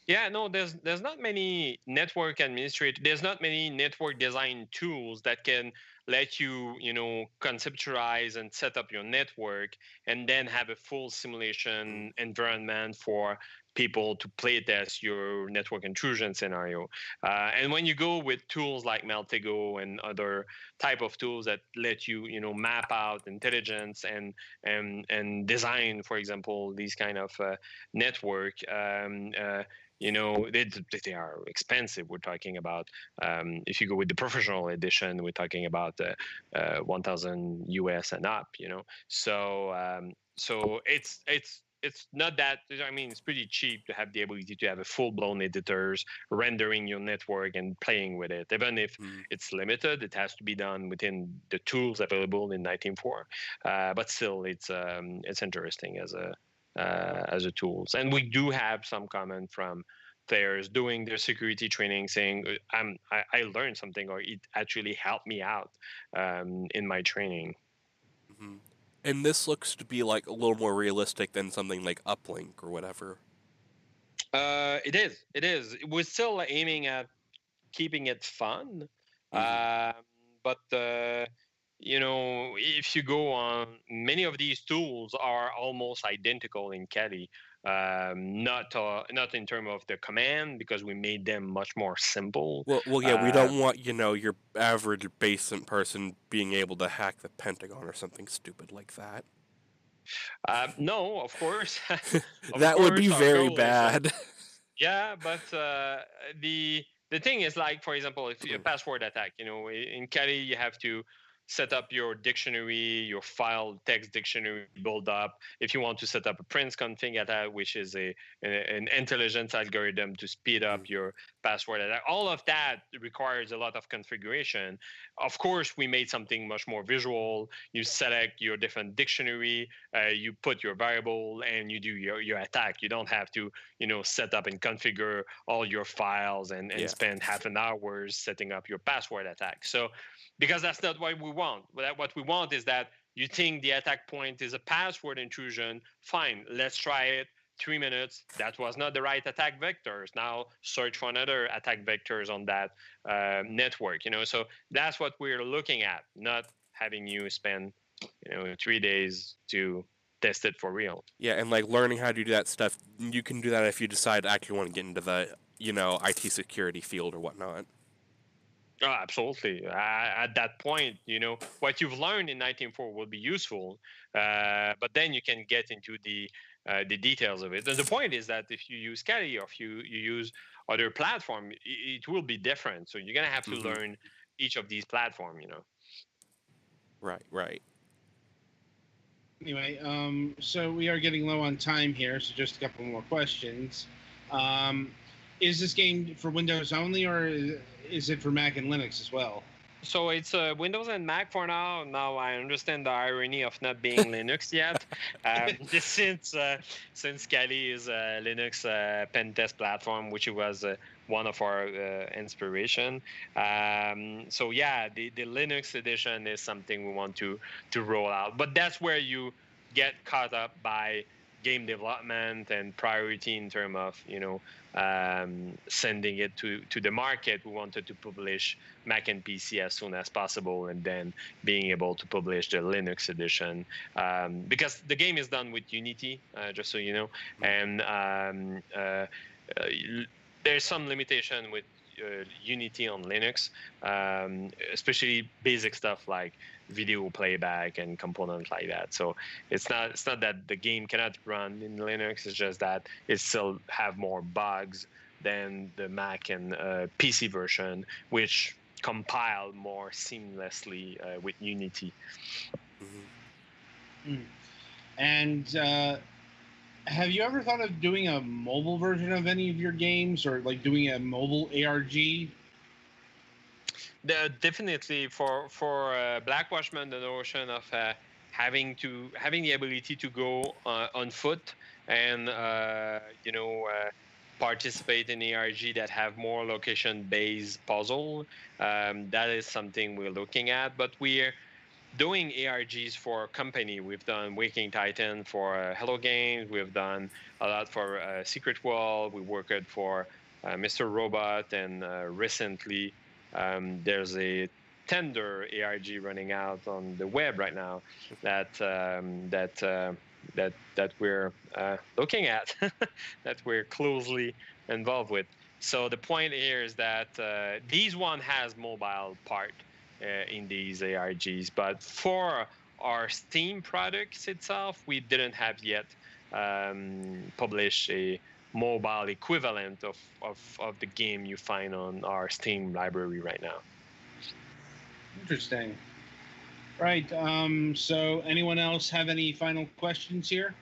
Yeah, no, there's not many network administrator. There's not many network design tools that can let you conceptualize and set up your network and then have a full simulation environment for people to play test your network intrusion scenario. And when you go with tools like Meltego and other type of tools that let you map out intelligence and design, for example, these kind of network. They are expensive. We're talking about if you go with the professional edition, we're talking about 1,000 US and up. So it's not that. I mean, it's pretty cheap to have the ability to have a full-blown editors rendering your network and playing with it. Even if it's limited, it has to be done within the tools available in 19.4. But still, it's interesting as a tools. And we do have some comment from players doing their security training saying I learned something or it actually helped me out in my training. Mm-hmm. And this looks to be like a little more realistic than something like Uplink or whatever. It is. We're still aiming at keeping it fun. But if you go on, many of these tools are almost identical in Kali. Not in terms of the command because we made them much more simple. Well, yeah, we don't want your average basement person being able to hack the Pentagon or something stupid like that. No, of course. That would be very bad. Yeah, but the thing is, like, for example, if you password attack, in Kali you have to set up your dictionary, your file text dictionary build up. If you want to set up a Prince config attack, which is an intelligence algorithm to speed up your password attack, all of that requires a lot of configuration. Of course, we made something much more visual. You select your different dictionary, you put your variable, and you do your attack. You don't have to, set up and configure all your files and spend half an hour setting up your password attack. So, because that's not what we want. What we want is that you think the attack point is a password intrusion. Fine, let's try it. 3 minutes. That was not the right attack vectors. Now search for another attack vectors on that network. So that's what we're looking at. Not having you spend 3 days to test it for real. Yeah, and like learning how to do that stuff, you can do that if you decide to actually want to get into the IT security field or whatnot. Oh, absolutely. At that point, what you've learned in 19.4 will be useful, but then you can get into the details of it. And the point is that if you use Kali or if you use other platform, it will be different. So you're gonna have to learn each of these platforms. Right. Anyway, so we are getting low on time here, so just a couple more questions. Is this game for Windows only, or is it for Mac and Linux as well? So it's Windows and Mac for now. Now I understand the irony of not being Linux yet. Since Kali is a Linux pen test platform, which was one of our inspiration. So yeah, the Linux edition is something we want to roll out. But that's where you get caught up by game development and priority in terms of sending it to the market. We wanted to publish Mac and PC as soon as possible, and then being able to publish the Linux edition because the game is done with Unity, just so you know, and there's some limitation with Unity on Linux, especially basic stuff like video playback and components like that. So it's not that the game cannot run in Linux. It's just that it still have more bugs than the Mac and PC version, which compile more seamlessly with Unity. And have you ever thought of doing a mobile version of any of your games, or like doing a mobile ARG? Definitely for Black Watchman, the notion of having the ability to go on foot and participate in ARG that have more location-based puzzle, that is something we're looking at. But we're doing ARGs for company. We've done Waking Titan for Hello Games. We've done a lot for Secret World. We worked for Mr. Robot, and recently there's a tender ARG running out on the web right now that we're looking at, that we're closely involved with. So the point here is that these one has mobile part in these ARGs, but for our Steam products itself, we didn't have yet published a mobile equivalent of the game you find on our Steam library right now. Interesting. Right. So anyone else have any final questions here?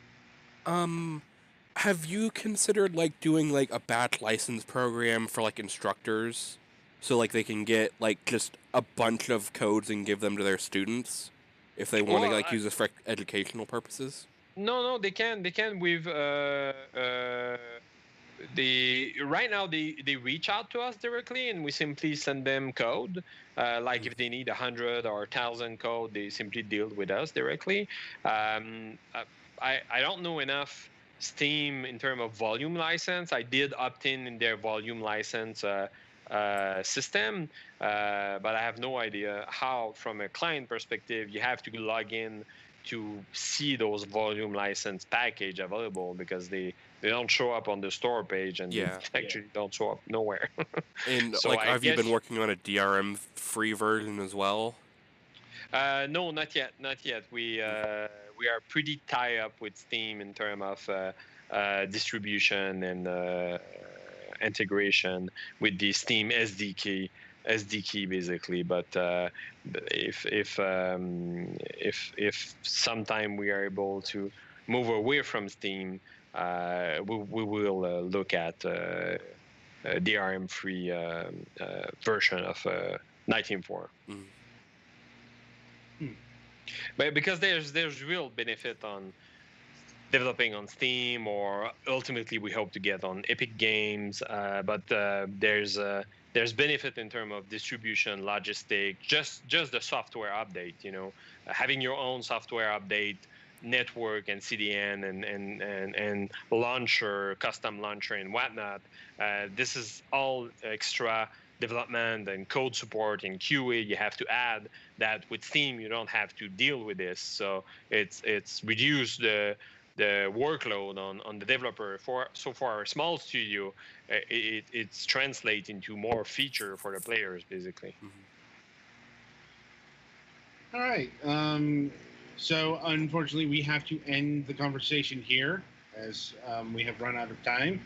Have you considered like doing like a batch license program for like instructors, so like they can get like just a bunch of codes and give them to their students if they want to like use it for educational purposes? No, they can. With right now they reach out to us directly, and we simply send them code. Like if they need 100 or 1,000 code, they simply deal with us directly. I don't know enough Steam in terms of volume license. I did opt in their volume license system, but I have no idea how, from a client perspective, you have to log in to see those volume license package available, because they don't show up on the store page, and they actually don't show up nowhere. And so like, have you been working on a DRM free version as well? No, not yet. We are pretty tied up with Steam in terms of distribution and integration with the Steam SDK SD key basically. But if sometime we are able to move away from Steam, we will look at DRM-free version of 19.4. But because there's real benefit on developing on Steam, or ultimately we hope to get on Epic Games. But there's benefit in terms of distribution, logistic, just the software update. Having your own software update network and CDN and launcher, custom launcher and whatnot. This is all extra development and code support and QA you have to add that with Steam you don't have to deal with this. So it's reduced the workload on the developer. For a small studio, it's translate into more feature for the players basically. All right. So unfortunately, we have to end the conversation here as we have run out of time.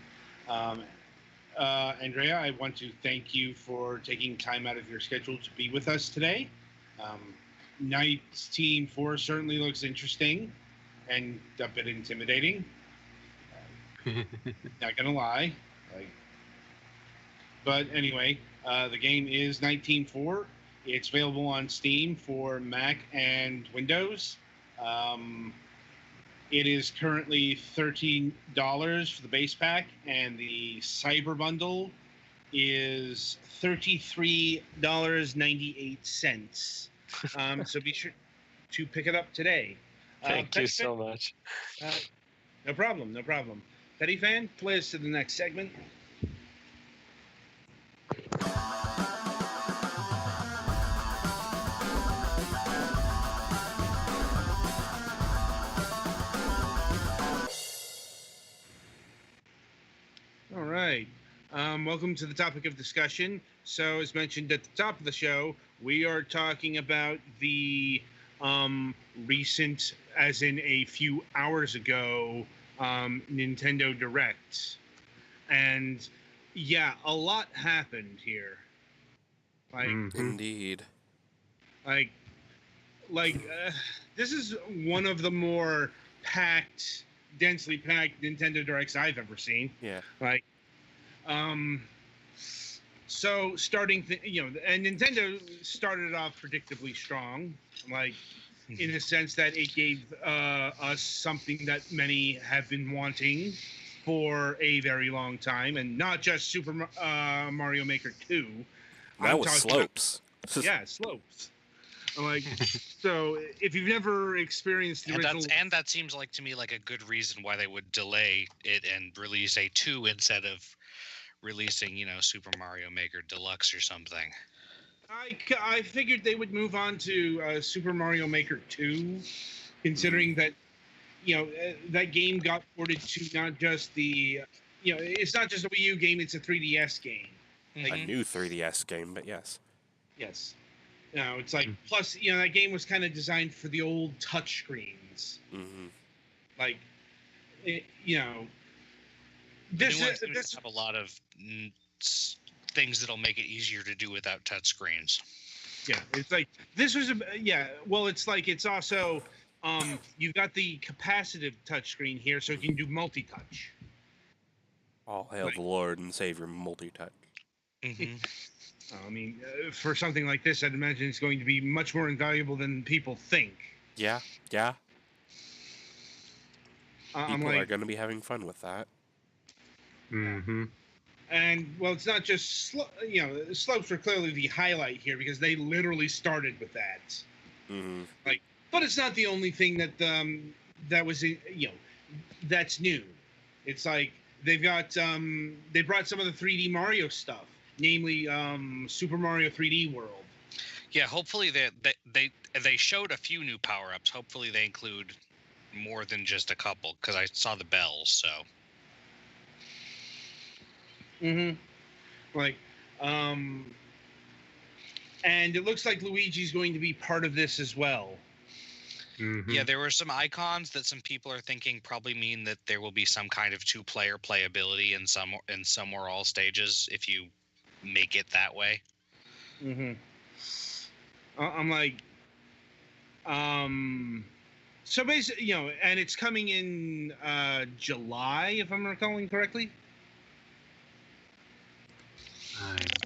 Andrea, I want to thank you for taking time out of your schedule to be with us today. 19.4 certainly looks interesting and a bit intimidating. Not gonna lie. But anyway, the game is 19.4. It's available on Steam for Mac and Windows. It is currently $13 for the base pack, and the Cyber Bundle is $33.98. So be sure to pick it up today. Thank you so much. No problem. Petty Fan, play us to the next segment. All right. Welcome to the topic of discussion. So, as mentioned at the top of the show, we are talking about the recent, as in a few hours ago, Nintendo Direct. And yeah, a lot happened here. Indeed. This is one of the more densely packed Nintendo Directs I've ever seen. Yeah. So starting, and Nintendo started off predictably strong, in the sense that it gave us something that many have been wanting for a very long time, and not just Super Mario Maker 2. That was Slopes. Yeah, Slopes. So if you've never experienced the original, and that seems like to me like a good reason why they would delay it and release a 2 instead of releasing, Super Mario Maker Deluxe or something. I figured they would move on to Super Mario Maker 2, considering that, that game got ported to not just the, it's not just a Wii U game, it's a 3DS game. A new 3DS game, but yes. Yes. It's plus, that game was kind of designed for the old touch screens. This have a lot of things that'll make it easier to do without touch screens. Yeah, it's this was it's also you've got the capacitive touchscreen here, so you can do multi-touch. All hail the Lord and Savior multi-touch. For something like this, I'd imagine it's going to be much more invaluable than people think. Yeah. People are going to be having fun with that. And it's not just slopes were clearly the highlight here because they literally started with that. But it's not the only thing that that was that's new. It's they've got they brought some of the 3D Mario stuff, namely Super Mario 3D World. Yeah, hopefully they showed a few new power-ups. Hopefully they include more than just a couple, because I saw the bells. So. And it looks like Luigi's going to be part of this as well. Yeah, there were some icons that some people are thinking probably mean that there will be some kind of 2-player playability in some or all stages if you make it that way. Mm-hmm. I'm like, so basically, and it's coming in July, if I'm recalling correctly.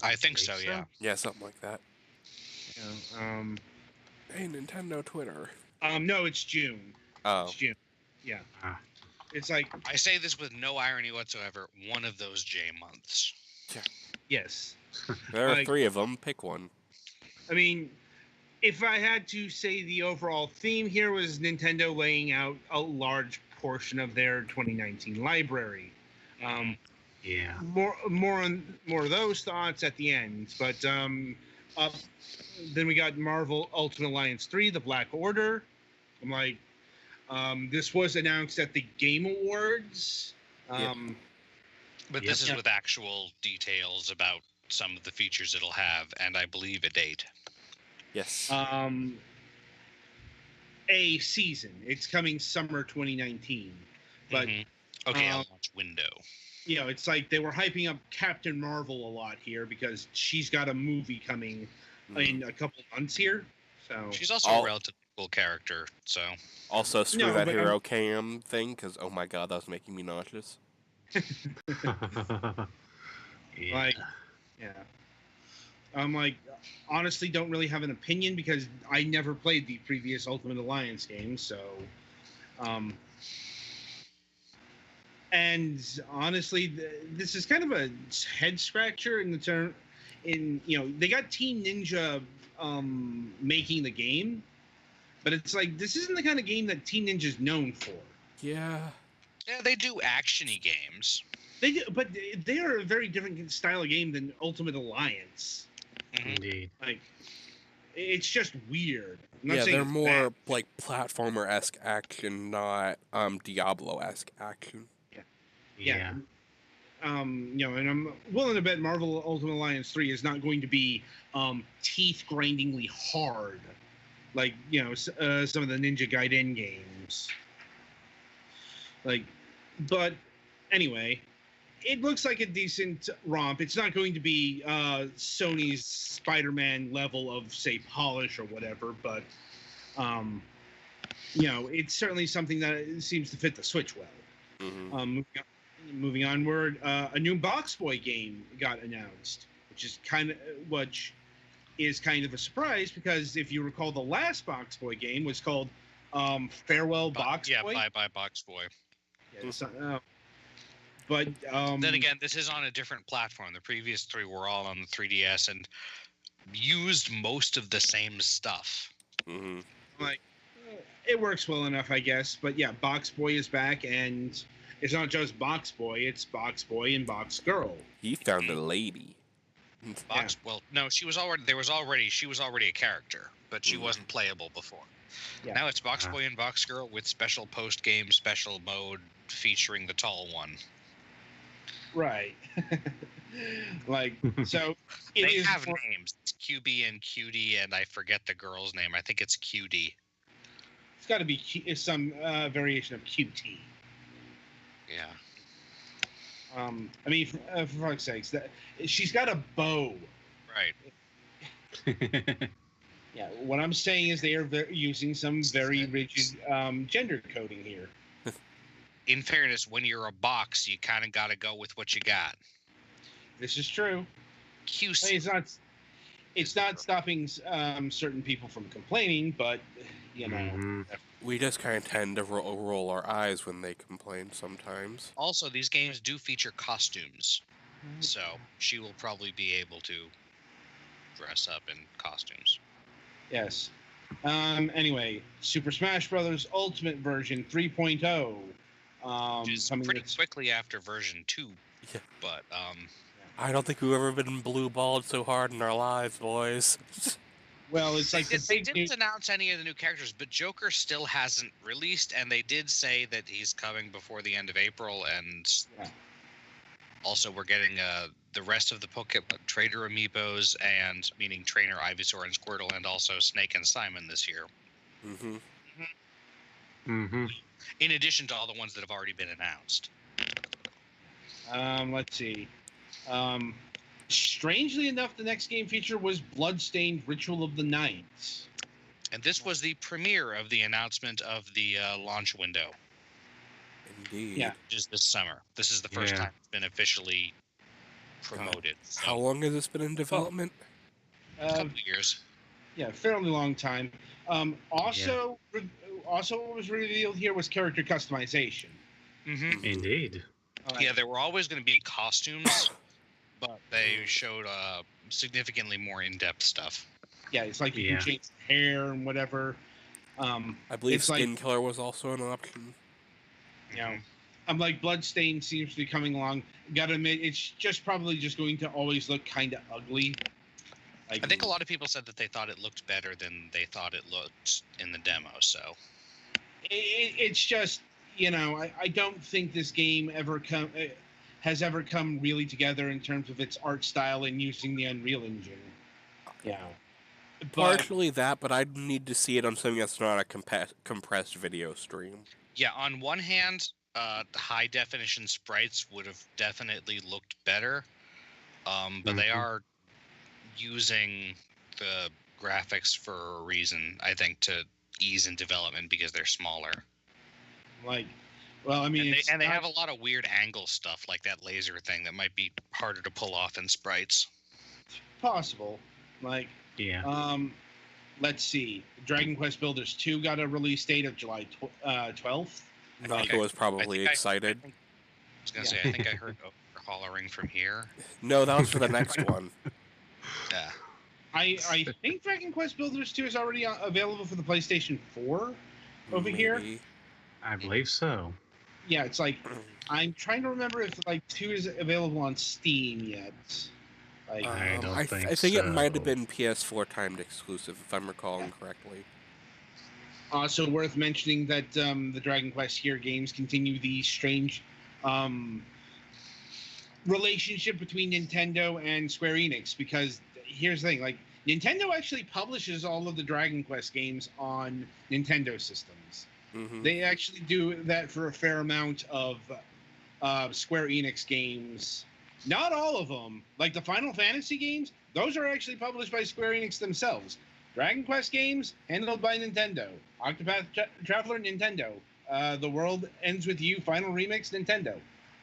I think so, yeah. Yeah, something like that. You know, Hey, Nintendo Twitter. no, it's June. Oh. It's June. Yeah. Ah. It's like, I say this with no irony whatsoever. One of those J months. yes. There are Like- 3 of them. Pick one. I mean, if I had to say the overall theme here was Nintendo laying out a large portion of their 2019 library. Yeah. More of those thoughts at the end, but up then we got Marvel Ultimate Alliance 3, The Black Order. I'm like, this was announced at the Game Awards. But Yep. this is with actual details about some of the features it'll have, and I believe a date. Yes. A season. It's coming summer 2019. But Mhm. Okay, a launch window. It's like they were hyping up Captain Marvel a lot here because she's got a movie coming in a couple months here. So She's also a relatively cool character, so. Also, screw No, that but hero cam thing, because oh my god, that was making me nauseous. Yeah. Like, yeah. I'm like, honestly, don't really have an opinion because I never played the previous Ultimate Alliance games, so. And honestly, this is kind of a head scratcher in the term. They got Team Ninja making the game, but it's like this isn't the kind of game that Team Ninja's known for. Yeah. Yeah, they do action-y games. They do, but they are a very different style of game than Ultimate Alliance. Indeed. Like, it's just weird. I'm not Yeah, saying they're it's more bad. like platformer-esque action, not Diablo-esque action. Yeah. And I'm willing to bet Marvel Ultimate Alliance 3 is not going to be teeth-grindingly hard, like some of the Ninja Gaiden games. But anyway, it looks like a decent romp. It's not going to be Sony's Spider-Man level of, say, polish or whatever, but it's certainly something that seems to fit the Switch well. Mm-hmm. Moving onward, a new Box Boy game got announced, which is kind of a surprise because if you recall, the last Box Boy game was called Farewell Box Boy. Yeah, Bye Box Boy. Yeah, but Then again, this is on a different platform. The previous 3 were all on the 3DS and used most of the same stuff. Mm-hmm. like it works well enough, I guess. But yeah, Box Boy is back, and it's not just Box Boy; it's Box Boy and Box Girl. He found a lady. Well, no, she was already a character, but she wasn't playable before. Yeah. Now it's Box Boy and Box Girl with special post-game special mode featuring the tall one. Right. So They have names. It's QB and QD, and I forget the girl's name. I think it's QD. It's got to be some variation of QT. Yeah. I mean, for fuck's sakes, she's got a bow. Right. Yeah. What I'm saying is they are using some very rigid gender coding here. In fairness, when you're a box, you kind of got to go with what you got. This is true. QC. I mean, it's not stopping certain people from complaining, but Mhm. We just kind of tend to roll our eyes when they complain sometimes. Also, these games do feature costumes, so she will probably be able to dress up in costumes. Yes. Anyway, Super Smash Bros. Ultimate version 3.0. Which is Coming pretty this- quickly after version 2. Yeah. But, I don't think we've ever been blue-balled so hard in our lives, boys. Well, it's like they the big didn't announce any of the new characters, but Joker still hasn't released, and they did say that he's coming before the end of April, and Yeah. also we're getting the rest of the Pokemon Trader Amiibos, and meaning Trainer, Ivysaur, and Squirtle, and also Snake and Simon this year, Mm-hmm. Mm-hmm. in addition to all the ones that have already been announced. Let's see. Strangely enough, the next game feature was Bloodstained Ritual of the Night. And this was the premiere of the announcement of the launch window, Indeed. Yeah. which is this summer. This is the first Yeah. time it's been officially promoted. So, How long has this been in development? a couple years. Yeah, fairly long time. Also, what was revealed here was character customization. Mm-hmm. Indeed. Yeah, there were always going to be costumes, but they showed significantly more in-depth stuff. Yeah, it's like you can change the hair and whatever. I believe skin color was also an option. You know, I'm like Bloodstain seems to be coming along. Gotta admit, it's just probably just going to always look kind of ugly. Like, I think a lot of people said that they thought it looked better than they thought it looked in the demo. So it's just, you know, I don't think this game has ever come really together in terms of its art style and using the Unreal Engine. Yeah. Partially that, but I'd need to see it on something that's not a compressed video stream. yeah, on one hand, the high definition sprites would have definitely looked better, but they are using the graphics for a reason, I think, to ease in development because they're smaller. Like, well, I mean, and they have a lot of weird angle stuff like that laser thing that might be harder to pull off in sprites. Possible. Like, let's see. Dragon Quest Builders 2 got a release date of July 12th. Nako was probably excited. I was going to say, I think I heard hollering from here. No, that was for the next one. Yeah. I think Dragon Quest Builders 2 is already available for the PlayStation 4 over here. I believe so. Yeah, it's like, I'm trying to remember if like 2 is available on Steam yet. Like, I think it might have been PS4 timed exclusive, if I'm recalling correctly. Also worth mentioning that the Dragon Quest here games continue the strange relationship between Nintendo and Square Enix, because here's the thing, like, Nintendo actually publishes all of the Dragon Quest games on Nintendo systems. Mm-hmm. They actually do that for a fair amount of Square Enix games. Not all of them. Like the Final Fantasy games, those are actually published by Square Enix themselves. Dragon Quest games, handled by Nintendo. Octopath Traveler, Nintendo. The World Ends With You, Final Remix, Nintendo.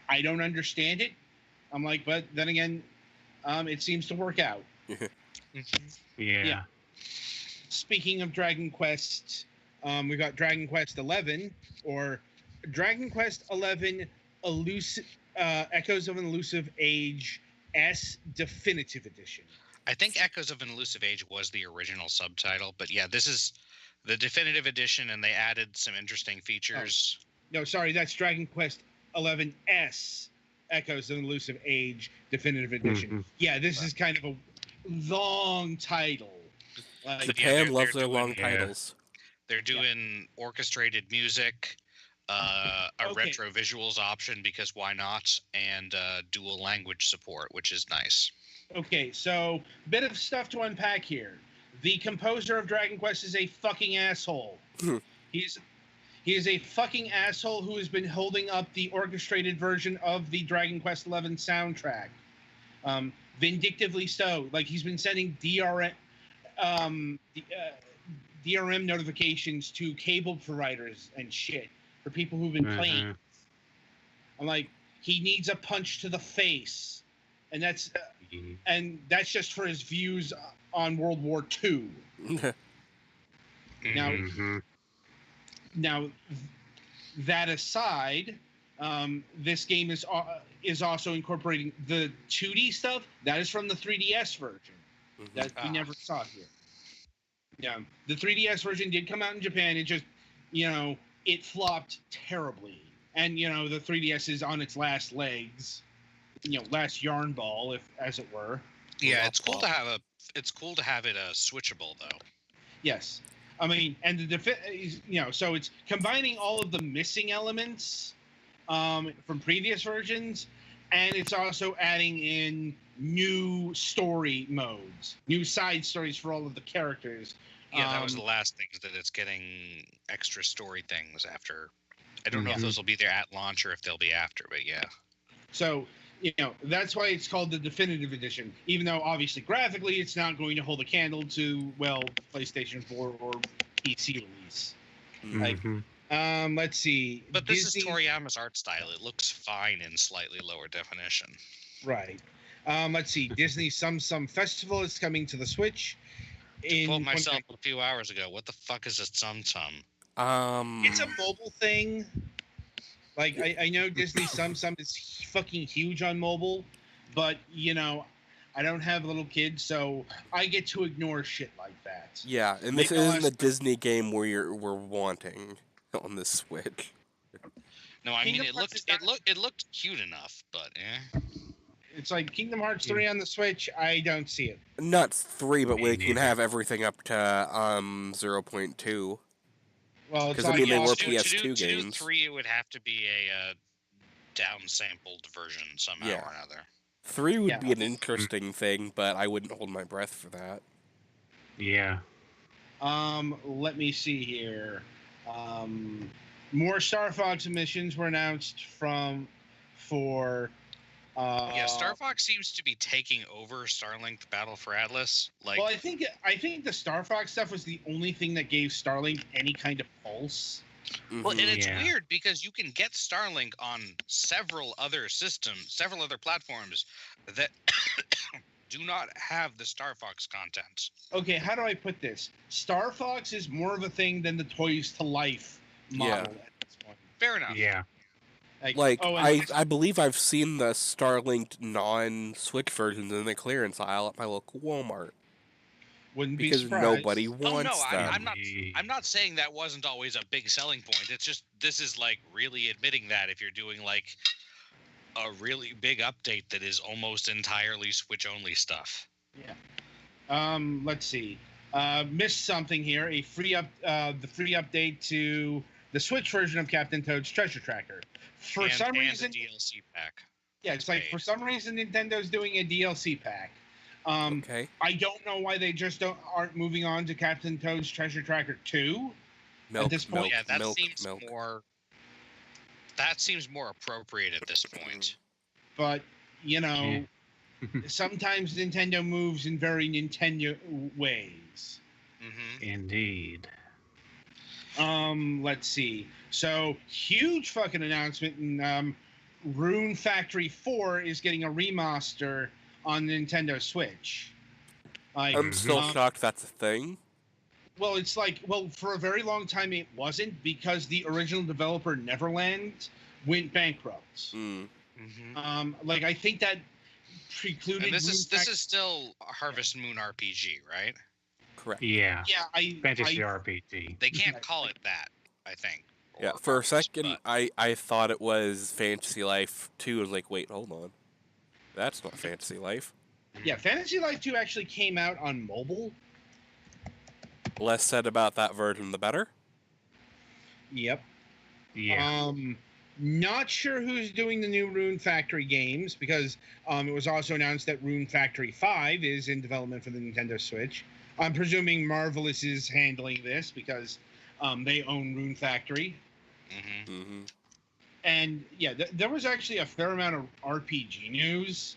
I don't understand it. I'm like, but then again, it seems to work out. Yeah. Speaking of Dragon Quest, we got Dragon Quest 11, or Dragon Quest 11 Echoes of an Elusive Age S Definitive Edition. I think Echoes of an Elusive Age was the original subtitle, but yeah, this is the definitive edition, and they added some interesting features. No, sorry, that's Dragon Quest 11S Echoes of an Elusive Age Definitive Edition. Mm-hmm. Yeah, this is kind of a long title. Like, Japan loves their long titles. They're doing orchestrated music, a retro visuals option, because why not, and dual language support, which is nice. Okay, so bit of stuff to unpack here. The composer of Dragon Quest is a fucking asshole. He is a fucking asshole who has been holding up the orchestrated version of the Dragon Quest XI soundtrack. Vindictively so. Like, he's been sending DRM notifications to cable providers and shit for people who've been playing. I'm like, he needs a punch to the face. And that's just for his views on World War II. Now, that aside, this game is also incorporating the 2D stuff that is from the 3DS version that we never saw here. Yeah, the 3DS version did come out in Japan. It just, it flopped terribly, and the 3DS is on its last legs. Last yarn ball, as it were. Yeah, it's cool to have it switchable though. Yes, I mean, and so it's combining all of the missing elements from previous versions, and it's also adding in new story modes, new side stories for all of the characters. Yeah, that was the last thing, is that it's getting extra story things after. I don't know if those will be there at launch or if they'll be after, but yeah. So that's why it's called the definitive edition. Even though obviously graphically it's not going to hold a candle to PlayStation 4 or PC release. Like, let's see. But this is Toriyama's art style. It looks fine in slightly lower definition. Right. Let's see. Disney Sum Festival is coming to the Switch. To quote myself a few hours ago, what the fuck is a Sum? It's a mobile thing. Like, I know Disney Sum is fucking huge on mobile, but, I don't have little kids, so I get to ignore shit like that. Yeah, and this isn't the Disney game we're wanting on the Switch. No, I mean, it looked cute enough, but It's like Kingdom Hearts 3 on the Switch. I don't see it. Not 3, but we can have everything up to 0.2. Well, because I mean they were PS2 games. To do 3, it would have to be a downsampled version somehow or another. 3 would be an interesting thing, but I wouldn't hold my breath for that. Yeah. Let me see here. More Star Fox missions were announced for. Star Fox seems to be taking over Starlink Battle for Atlas. Well, I think the Star Fox stuff was the only thing that gave Starlink any kind of pulse. Well, and it's weird because you can get Starlink on several other systems, several other platforms that do not have the Star Fox content. Okay, how do I put this? Star Fox is more of a thing than the Toys to Life model at this point. Fair enough. Yeah. I believe I've seen the Starlink non-Switch versions in the clearance aisle at my local Walmart. Wouldn't be because surprised. nobody wants them. I'm not saying that wasn't always a big selling point. It's just this is like really admitting that if you're doing like a really big update that is almost entirely Switch only stuff. Yeah. Let's see. Missed something here. The free update to the Switch version of Captain Toad's Treasure Tracker. For some reason, the DLC pack. Yeah, it's like for some reason Nintendo's doing a DLC pack. Okay. I don't know why they just aren't moving on to Captain Toad's Treasure Tracker 2 at this point. That seems more appropriate at this point. But sometimes Nintendo moves in very Nintendo ways. Mm-hmm. Indeed. Let's see. So huge fucking announcement, and Rune Factory 4 is getting a remaster on Nintendo Switch. I'm still shocked that's a thing. Well, it's like, for a very long time it wasn't, because the original developer Neverland went bankrupt. I think that precluded. And this is still Harvest Moon RPG, right? Correct. Yeah. Yeah, Fantasy RPG. They can't call it that, I think. Yeah, for a second, I thought it was Fantasy Life 2. I was like, wait, hold on. That's not Fantasy Life. Yeah, Fantasy Life 2 actually came out on mobile. Less said about that version, the better. Yep. Yeah. Not sure who's doing the new Rune Factory games, because it was also announced that Rune Factory 5 is in development for the Nintendo Switch. I'm presuming Marvelous is handling this because they own Rune Factory. And yeah, there was actually a fair amount of RPG news.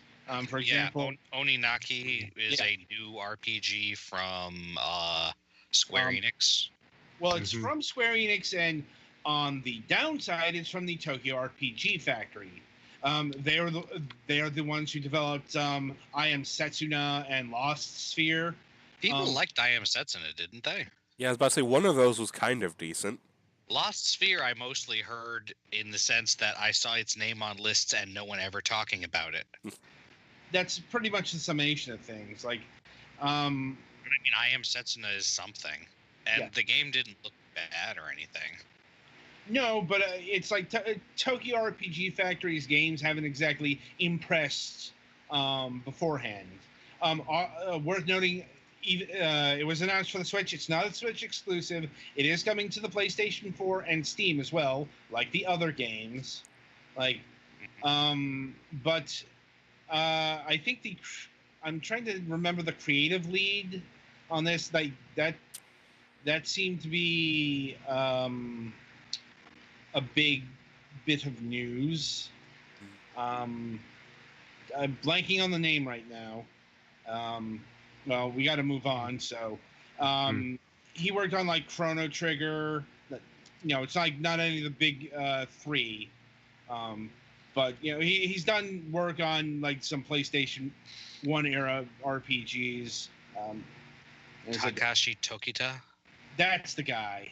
For example, Oninaki is a new RPG from Square Enix. Well, it's from Square Enix, and on the downside, it's from the Tokyo RPG Factory. They are the ones who developed I Am Setsuna and Lost Sphere. People liked I Am Setsuna, didn't they? Yeah, I was about to say one of those was kind of decent. Lost Sphere I mostly heard in the sense that I saw its name on lists and no one ever talking about it. That's pretty much the summation of things. Like, I mean, I Am Setsuna is something, and the game didn't look bad or anything. No, but it's like Tokyo RPG Factory's games haven't exactly impressed beforehand. Worth noting, it was announced for the Switch. It's not a Switch exclusive. It is coming to the PlayStation 4 and Steam as well, like the other games. But I think I'm trying to remember the creative lead on this. Like that seemed to be a big bit of news. I'm blanking on the name right now. Well, we got to move on. So, he worked on like Chrono Trigger. It's like not any of the big three, but he's done work on like some PlayStation 1 era RPGs. Takashi Tokita. That's the guy.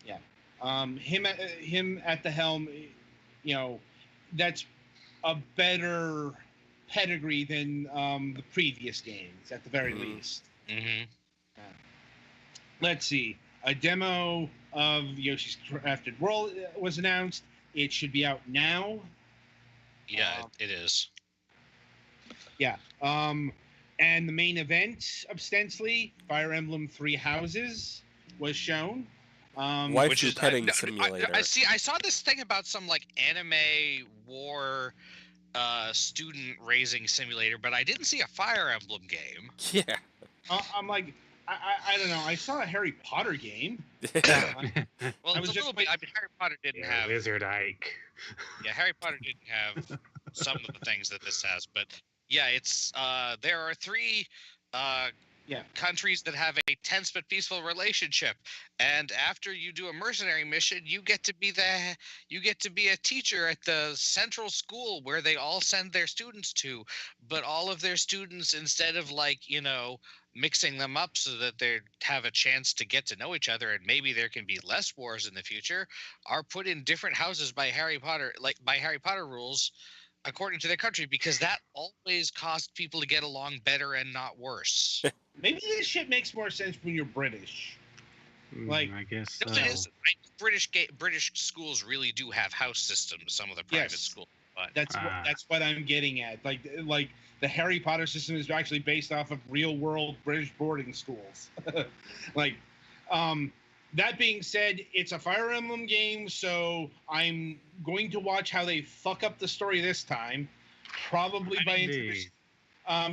Yeah. Him at the helm. That's a better pedigree than the previous games, at the very least. Mm-hmm. Let's see. A demo of Yoshi's Crafted World was announced. It should be out now. Yeah, it is. Yeah. And the main event, ostensibly, Fire Emblem Three Houses, was shown. Waifu petting simulator. I saw this thing about some like anime war student raising simulator, but I didn't see a Fire Emblem game. Yeah. I'm like, I don't know. I saw a Harry Potter game. Well, it's a little bit. I mean, Harry Potter didn't have Wizard Ike. Yeah, Harry Potter didn't have some of the things that this has, but yeah, it's there are three countries that have a tense but peaceful relationship, and after you do a mercenary mission, you get to be a teacher at the central school where they all send their students to, but all of their students, instead of mixing them up so that they have a chance to get to know each other and maybe there can be less wars in the future, are put in different houses by Harry Potter rules according to their country, because that always caused people to get along better and not worse. Maybe this shit makes more sense when you're British. I guess so. It is. British schools really do have house systems. Some of the private schools, but that's what I'm getting at. Like the Harry Potter system is actually based off of real world British boarding schools. That being said, it's a Fire Emblem game, so I'm going to watch how they fuck up the story this time. Probably by introducing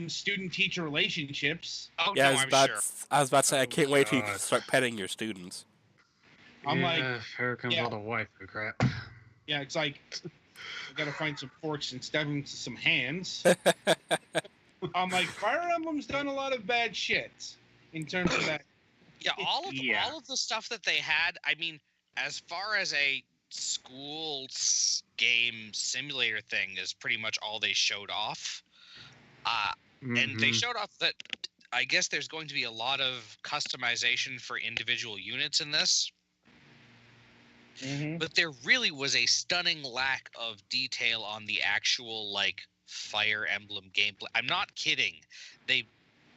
student-teacher relationships. Oh, yeah, no, I was about to say, I can't wait till you start petting your students. I'm like, here comes all the waifu crap. Yeah, it's like, I gotta find some forks and stab them to some hands. I'm like, Fire Emblem's done a lot of bad shit in terms of that. Yeah, all of the stuff that they had. I mean, as far as a school game simulator thing, is pretty much all they showed off. And they showed off that I guess there's going to be a lot of customization for individual units in this. But there really was a stunning lack of detail on the actual Fire Emblem gameplay. I'm not kidding. They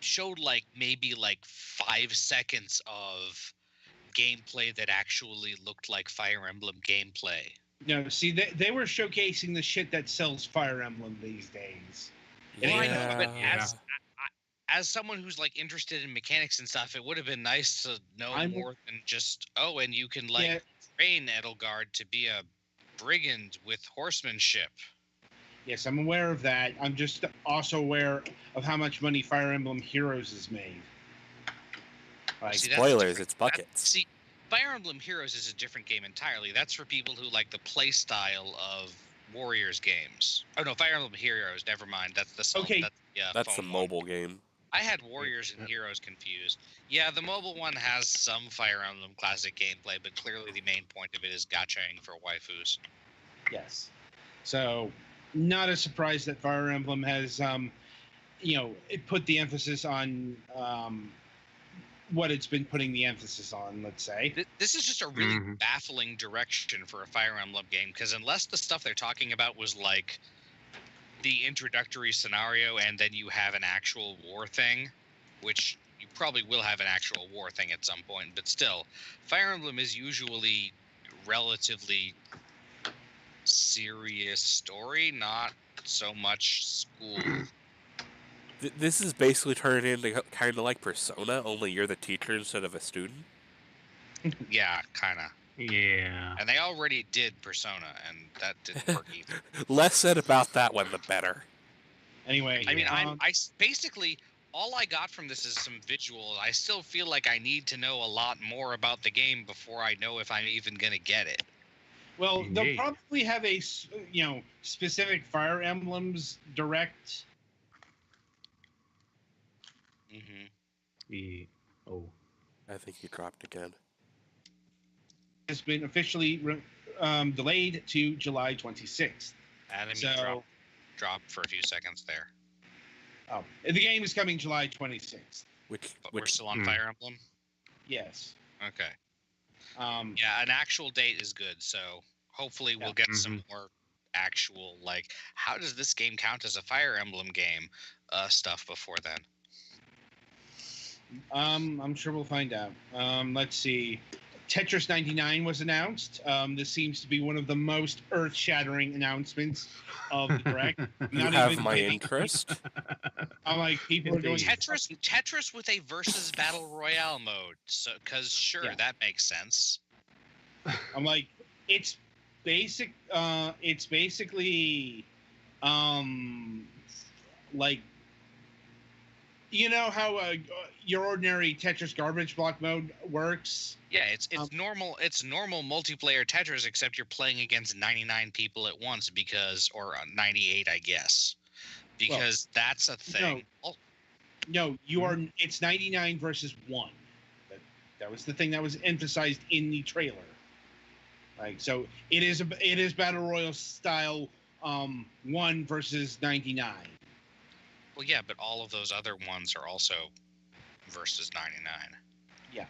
showed maybe 5 seconds of gameplay that actually looked like Fire Emblem gameplay. No, see, they were showcasing the shit that sells Fire Emblem these days. Well, I know, but as someone who's interested in mechanics and stuff, it would have been nice to know more than just and you can train Edelgard to be a brigand with horsemanship. Yes, I'm aware of that. I'm just also aware of how much money Fire Emblem Heroes has made. Spoilers, it's buckets. Fire Emblem Heroes is a different game entirely. That's for people who like the play style of Warriors games. Oh no, Fire Emblem Heroes. Never mind. That's the That's the mobile game. I had Warriors and Heroes confused. Yeah, the mobile one has some Fire Emblem classic gameplay, but clearly the main point of it is gachaing for waifus. Yes. So, not a surprise that Fire Emblem has, it put the emphasis on what it's been putting the emphasis on, let's say. This is just a really baffling direction for a Fire Emblem game, because unless the stuff they're talking about was the introductory scenario and then you have an actual war thing, which you probably will have an actual war thing at some point, but still, Fire Emblem is usually relatively serious story, not so much school. This is basically turning into kind of like Persona, only you're the teacher instead of a student. Yeah, kind of. Yeah. And they already did Persona, and that didn't work either. Less said about that one, the better. Anyway, I mean, I basically all I got from this is some visuals. I still feel like I need to know a lot more about the game before I know if I'm even gonna get it. Well, they'll Indeed. probably have a specific Fire Emblems Direct. Hmm. Oh. I think he dropped again. Has been officially delayed to July 26th. Adam, So- you dropped for a few seconds there. Oh, the game is coming July 26th. Which But we're still on Hmm. Fire Emblem? Yes. Okay. Um, Yeah, an actual date is good, so hopefully we'll get some more actual, like, how does this game count as a Fire Emblem game stuff before then. I'm sure we'll find out. Let's see. Tetris 99 was announced. This seems to be one of the most earth-shattering announcements of the Direct. you Not have even my kidding. interest. I'm like, people are going. Tetris with a versus battle royale mode. So, because sure, Yeah. that makes sense. I'm like, it's basic. It's basically, like, you know how your ordinary Tetris garbage block mode works. Yeah, it's normal. It's normal multiplayer Tetris, except you're playing against 99 people at once or 98, I guess, because that's a thing. No, you are. It's 99 versus 1. That was the thing that was emphasized in the trailer. Like, so it is battle royale style 1 versus 99. Well, yeah, but all of those other ones are also versus 99. Yeah.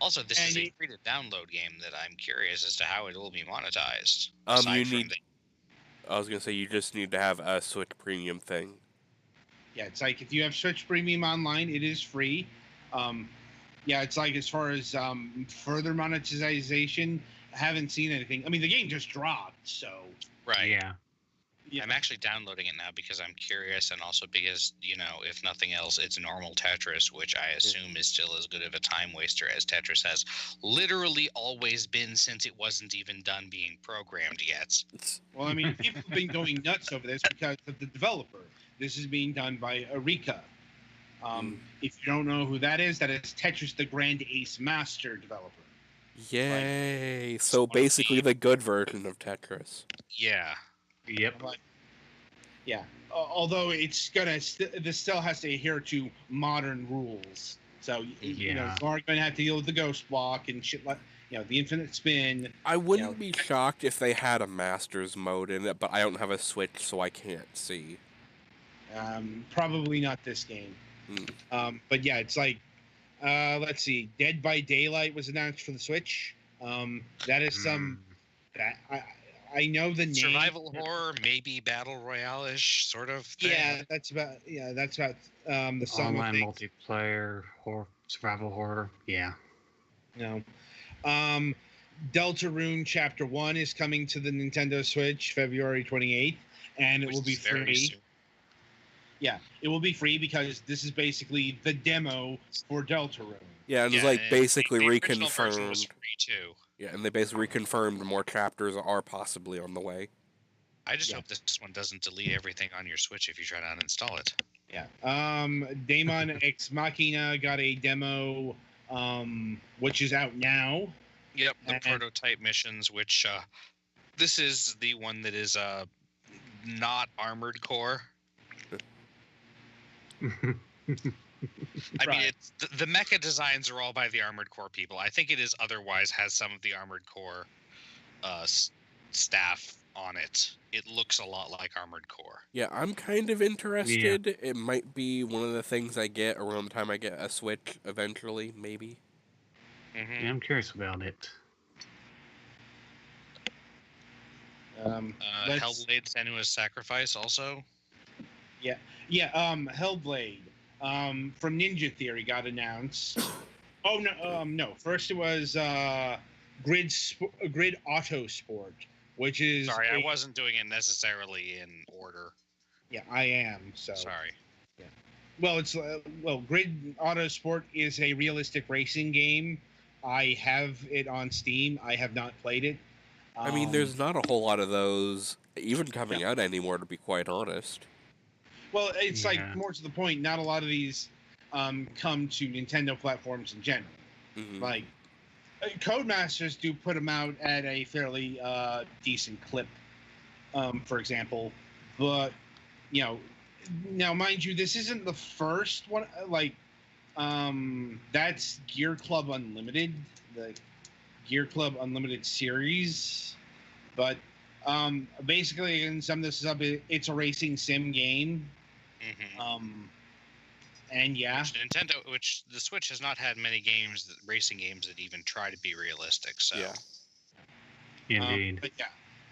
Also, this is and a free to download game that I'm curious as to how it will be monetized. You aside from need. I was gonna say you just need to have a Switch Premium thing. Yeah, it's like if you have Switch Premium Online, it is free. Yeah, it's like as far as further monetization, I haven't seen anything. I mean, the game just dropped, so Right. Yeah. yeah. I'm actually downloading it now because I'm curious, and also because, if nothing else, it's normal Tetris, which I assume is still as good of a time waster as Tetris has literally always been since it wasn't even done being programmed yet. Well, I mean, people have been going nuts over this because of the developer. This is being done by Eureka. If you don't know who that is Tetris the Grand Ace Master developer. Yay! So basically, the good version of Tetris. Yeah. Yep. Yeah. Although it's gonna, this still has to adhere to modern rules. So you are going to have to deal with the ghost block and shit like the infinite spin. I wouldn't be shocked if they had a Masters mode in it, but I don't have a Switch, so I can't see. Probably not this game. But yeah, it's like, let's see, Dead by Daylight was announced for the Switch. That is that I know the name. Survival horror, maybe battle royale-ish sort of thing. Yeah, that's about the song. Online multiplayer horror, survival horror. Yeah. No. Deltarune Chapter 1 is coming to the Nintendo Switch February 28th, and it will be free. Yeah, it will be free because this is basically the demo for Deltarune. Yeah, and it's like basically the original version was reconfirmed. free too. Yeah, and they basically reconfirmed more chapters are possibly on the way. I just hope this one doesn't delete everything on your Switch if you try to uninstall it. Yeah. Daemon Ex Machina got a demo, which is out now. Yep, the prototype missions, which this is the one that is not Armored Core. I mean, it's the mecha designs are all by the Armored Core people. I think it is otherwise has some of the Armored Core staff on it. It looks a lot like Armored Core. Yeah, I'm kind of interested. Yeah. It might be one of the things I get around the time I get a Switch eventually, maybe. Yeah, I'm curious about it. Hellblade: Senua's Sacrifice also. Yeah. Hellblade from Ninja Theory got announced. Oh no. First it was Grid Auto Sport, which is. Sorry, I wasn't doing it necessarily in order. Yeah, I am. So sorry. Yeah. Well, it's Grid Auto Sport is a realistic racing game. I have it on Steam. I have not played it. I mean, there's not a whole lot of those even coming out anymore, to be quite honest. Well, it's like more to the point. Not a lot of these come to Nintendo platforms in general. Mm-hmm. Like, Codemasters do put them out at a fairly decent clip, for example. But, now mind you, this isn't the first one. That's Gear Club Unlimited, the Gear Club Unlimited series. But basically, and sum this up, it's a racing sim game. Mm-hmm. And yeah, Which the Switch has not had many racing games that even try to be realistic. So Yeah. Indeed. But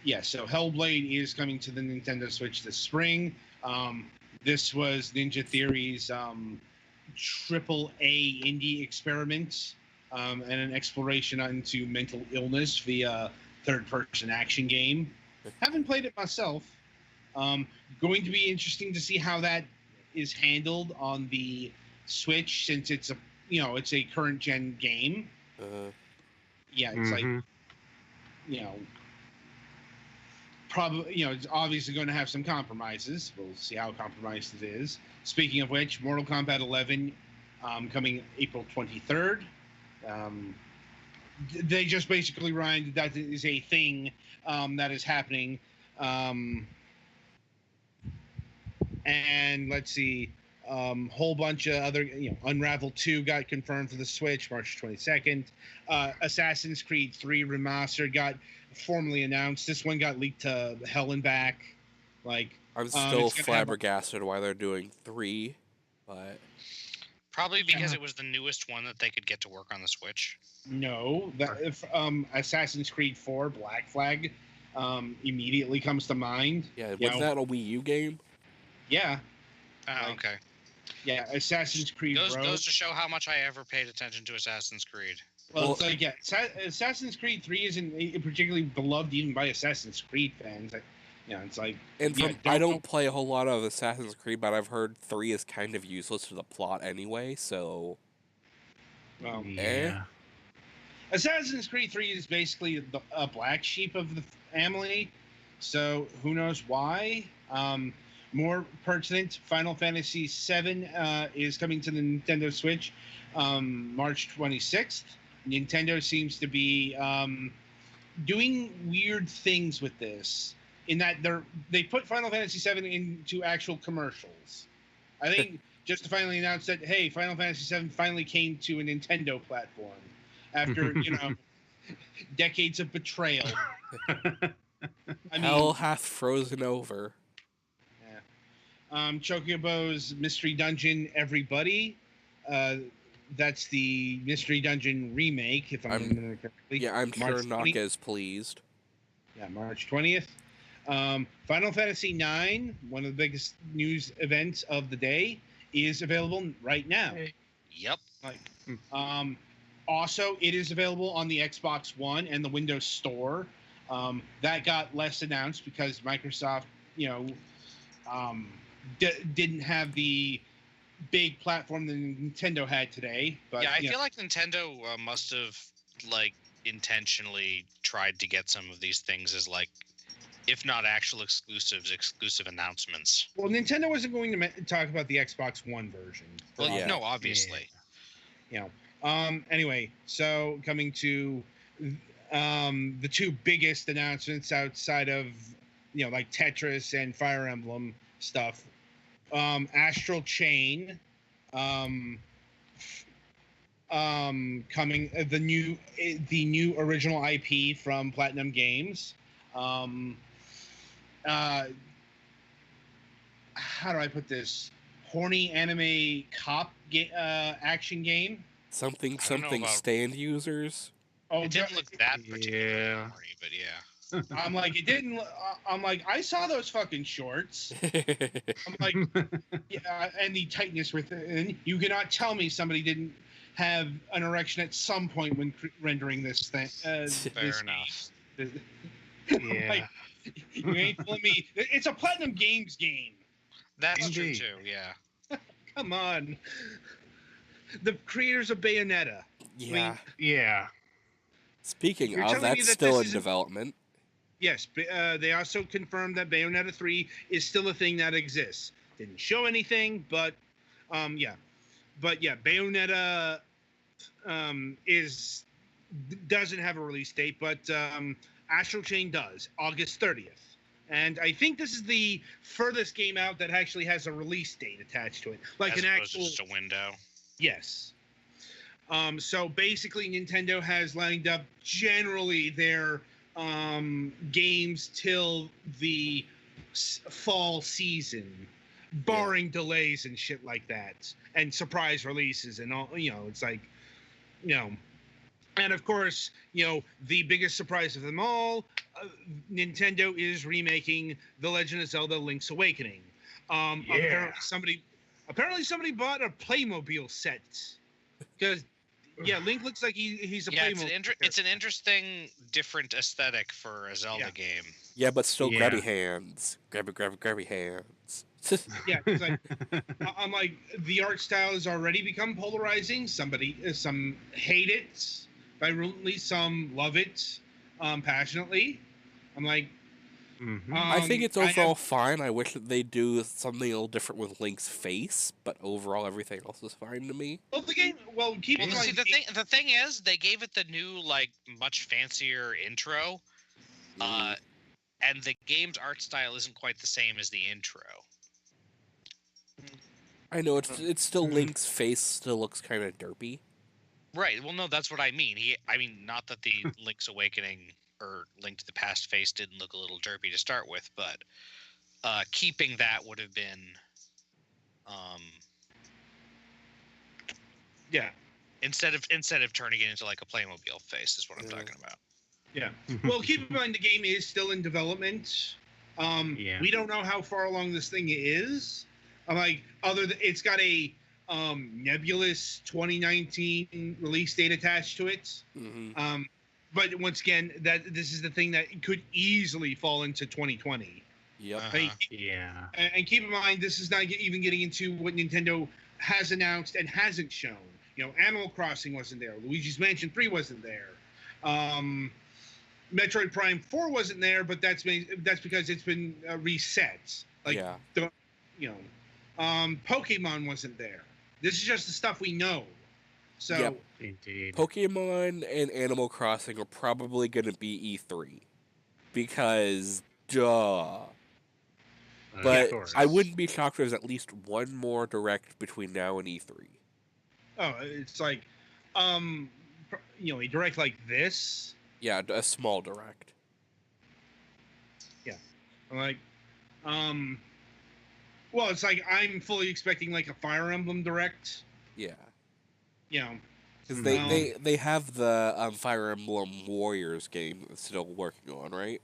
yeah. So Hellblade is coming to the Nintendo Switch this spring. This was Ninja Theory's triple A indie experiment, and an exploration into mental illness via third-person action game. Haven't played it myself. Going to be interesting to see how that is handled on the Switch, since it's a current gen game. Yeah, it's like, probably, it's obviously going to have some compromises. We'll see how compromised it is. Speaking of which, Mortal Kombat 11 coming April 23rd. They just basically reminded that is a thing that is happening. And let's see, whole bunch of other, Unravel 2 got confirmed for the Switch March 22nd. Assassin's Creed 3 Remastered got formally announced. This one got leaked to hell and back. I'm still flabbergasted why they're doing 3, but probably because it was the newest one that they could get to work on the Switch. No, Assassin's Creed 4 Black Flag immediately comes to mind. Yeah, wasn't that a Wii U game? Yeah. Okay. Yeah, Assassin's Creed goes to show how much I ever paid attention to Assassin's Creed. Well, it's like, Assassin's Creed 3 isn't particularly beloved even by Assassin's Creed fans. It's like... And I don't play a whole lot of Assassin's Creed, but I've heard 3 is kind of useless to the plot anyway, so... Well, yeah. Assassin's Creed 3 is basically a black sheep of the family, so who knows why. More pertinent, Final Fantasy VII is coming to the Nintendo Switch March 26th. Nintendo seems to be doing weird things with this, in that they put Final Fantasy VII into actual commercials. I think just to finally announce that, hey, Final Fantasy VII finally came to a Nintendo platform after, decades of betrayal. Hell hath frozen over. Chocobo's Mystery Dungeon Everybody. That's the Mystery Dungeon remake, if I'm remembering correctly. Yeah, I'm sure Naka is pleased. Yeah, March 20th. Final Fantasy IX, one of the biggest news events of the day, is available right now. Yep. Also, it is available on the Xbox One and the Windows Store. That got less announced because Microsoft, didn't have the big platform that Nintendo had today. But yeah, I feel like Nintendo must have intentionally tried to get some of these things as if not actual exclusive announcements. Well, Nintendo wasn't going to talk about the Xbox One version. Well, no, obviously. Anyway, so coming to the two biggest announcements outside of Tetris and Fire Emblem stuff. Astral Chain coming, the new original IP from Platinum Games. How do I put this? Horny anime cop action game. Something stand users. Oh, it didn't look that particularly horny, but yeah. I'm like, it didn't. I'm like, I saw those fucking shorts. I'm like, yeah, and the tightness within. You cannot tell me somebody didn't have an erection at some point when rendering this thing. Fair enough. Yeah. Like, you ain't telling me. It's a Platinum Games game. That's true too. Yeah. Come on. The creators of Bayonetta. Yeah. Yeah. Speaking of, that's still in development. Yes, they also confirmed that Bayonetta 3 is still a thing that exists. Didn't show anything, but yeah. But yeah, Bayonetta is doesn't have a release date, but Astral Chain does, August 30th. And I think this is the furthest game out that actually has a release date attached to it, like As an opposed to actual. just a window. Yes. So basically, Nintendo has lined up generally their games till the fall season, barring delays and shit like that, and surprise releases and all. It's like, and of course, the biggest surprise of them all, Nintendo is remaking The Legend of Zelda: Link's Awakening. Apparently somebody bought a Playmobil set because. Yeah, Link looks like he's a Playmobil. It's an interesting, different aesthetic for a Zelda game. Yeah, but still grabby hands. Grabby hands. Yeah, it's like, I'm like, the art style has already become polarizing. Some hate it violently, some love it passionately. I'm like, I think it's overall fine. I wish that they'd do something a little different with Link's face, but overall everything else is fine to me. Well, the game. Well, keep in mind. The thing is, they gave it the new, like, much fancier intro, and the game's art style isn't quite the same as the intro. I know it's still Link's face still looks kind of derpy. Right. Well, no, that's what I mean. Not that the Link's Awakening or Link to the Past face didn't look a little derpy to start with, but keeping that would have been, instead of turning it into like a Playmobil face is what I'm talking about. Yeah. Well, keep in mind the game is still in development. We don't know how far along this thing is. It's got a nebulous 2019 release date attached to it. Mm-hmm. But once again, this is the thing that could easily fall into 2020. Yep. And keep in mind, this is not even getting into what Nintendo has announced and hasn't shown. Animal Crossing wasn't there. Luigi's Mansion 3 wasn't there. Metroid Prime 4 wasn't there, but that's because it's been reset. Pokemon wasn't there. This is just the stuff we know. So, yep. Indeed. Pokemon and Animal Crossing are probably going to be E3 because, duh. But I wouldn't be shocked if there's at least one more direct between now and E3. Oh, it's like, a direct like this. Yeah, a small direct. Yeah, like, well, it's like I'm fully expecting like a Fire Emblem direct. Yeah. Because they have the Fire Emblem Warriors game that's still working on, right?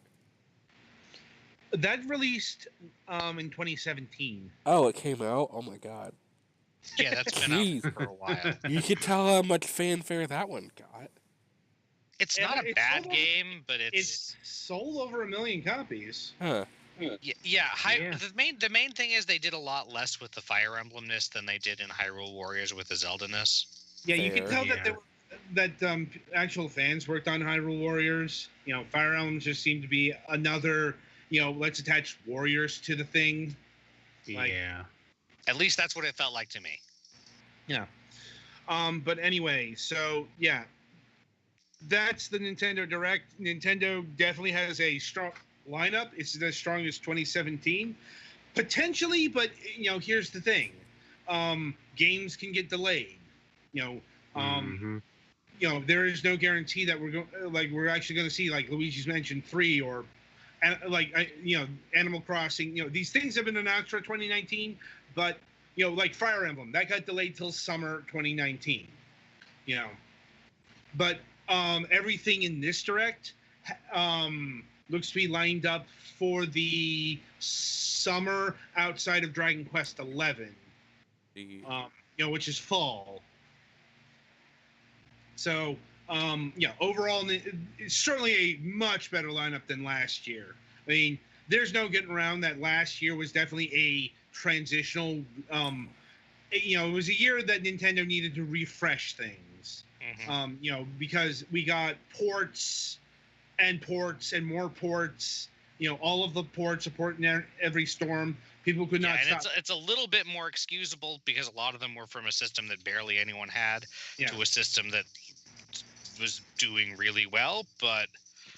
That released in 2017. Oh, it came out? Oh my god. Yeah, that's been out for a while. You could tell how much fanfare that one got. It's not a bad game, but it's sold over 1 million copies. Huh. Yeah. The main thing is they did a lot less with the Fire Emblemness than they did in Hyrule Warriors with the Zelda-ness. Yeah, you can tell that actual fans worked on Hyrule Warriors. Fire Emblem just seemed to be another, let's attach warriors to the thing. At least that's what it felt like to me. Yeah. But anyway, so yeah, that's the Nintendo Direct. Nintendo definitely has a strong lineup. It's the strongest 2017, potentially. But here's the thing: games can get delayed. There is no guarantee that we're actually going to see like Luigi's Mansion 3 or Animal Crossing. These things have been announced for 2019, but like Fire Emblem that got delayed till summer 2019. But everything in this direct looks to be lined up for the summer outside of Dragon Quest 11, which is fall. So, overall, it's certainly a much better lineup than last year. I mean, there's no getting around that last year was definitely a transitional. It was a year that Nintendo needed to refresh things. Mm-hmm. Because we got ports and more ports. All of the ports supporting every storm. People could not stop. It's a little bit more excusable because a lot of them were from a system that barely anyone had to a system that was doing really well, but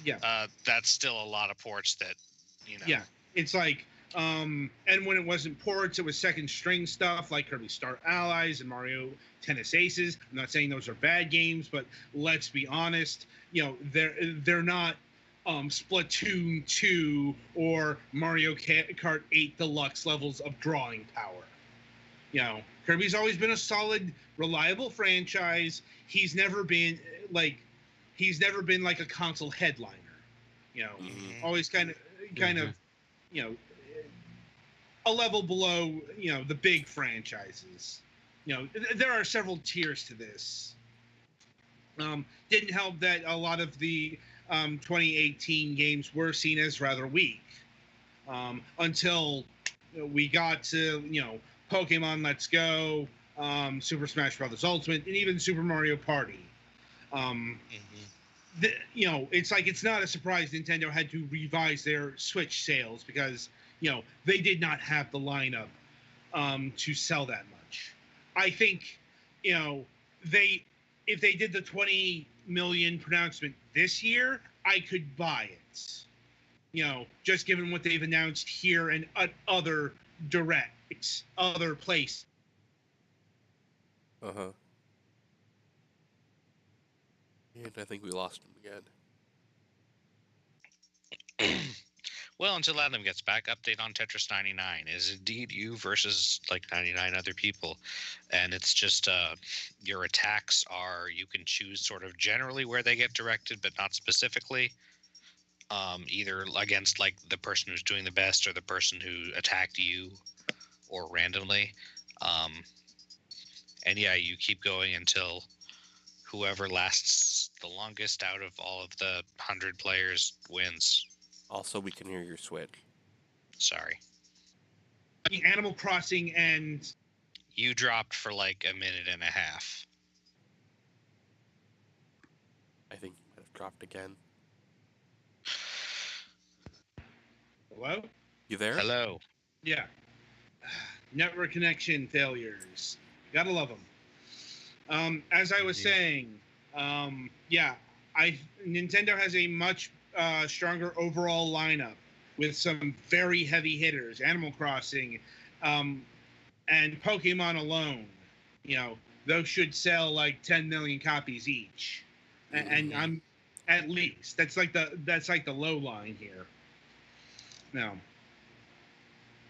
Yeah. that's still a lot of ports that, Yeah, it's like, and when it wasn't ports, it was second string stuff like Kirby Star Allies and Mario Tennis Aces. I'm not saying those are bad games, but let's be honest, they're not Splatoon 2 or Mario Kart 8 Deluxe levels of drawing power. Kirby's always been a solid, reliable franchise. He's never been like a console headliner. Mhm. Always kind of a level below the big franchises. There are several tiers to this. Didn't help that a lot of the 2018 games were seen as rather weak until we got to Pokemon Let's Go, Super Smash Bros. Ultimate, and even Super Mario Party. It's like it's not a surprise Nintendo had to revise their Switch sales because they did not have the lineup to sell that much. I think if they did the 20 million pronouncement this year, I could buy it. Just given what they've announced here and at other directs, other places. Uh-huh. And I think we lost him again. Well, until Adam gets back, update on Tetris 99 is indeed you versus like 99 other people. And it's just your attacks are, you can choose sort of generally where they get directed, but not specifically. Either against like the person who's doing the best or the person who attacked you or randomly. And yeah, you keep going until whoever lasts the longest out of all of the 100 players wins. Also, we can hear your Switch. Sorry. Animal Crossing and... You dropped for like a minute and a half. I think you might have dropped again. Hello? You there? Hello. Yeah. Network connection failures. Gotta love them. As I was saying, Nintendo has a much stronger overall lineup with some very heavy hitters. Animal Crossing, and Pokemon alone. Those should sell like 10 million copies each, and I'm at least that's like the low line here. No.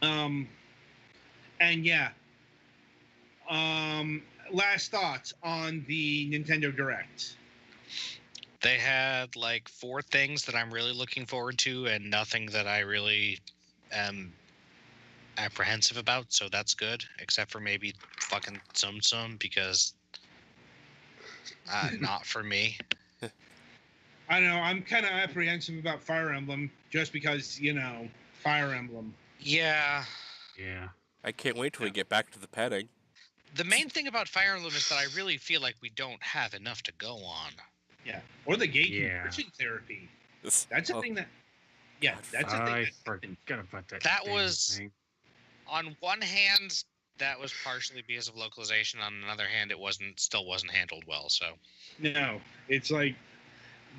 And yeah. Last thoughts on the Nintendo Direct. They had like 4 things that I'm really looking forward to and nothing that I really am apprehensive about, so that's good, except for maybe fucking Tsum because not for me. I don't know, I'm kind of apprehensive about Fire Emblem just because, Fire Emblem. Yeah. Yeah. I can't wait till we get back to the petting. The main thing about Fire Emblem is that I really feel like we don't have enough to go on. Yeah. Or the gate conversion therapy. That's a thing that... Yeah, God, that's a thing I that... forgot about that. That damn was... thing. On one hand, that was partially because of localization. On another hand, it still wasn't handled well, so... No. It's like...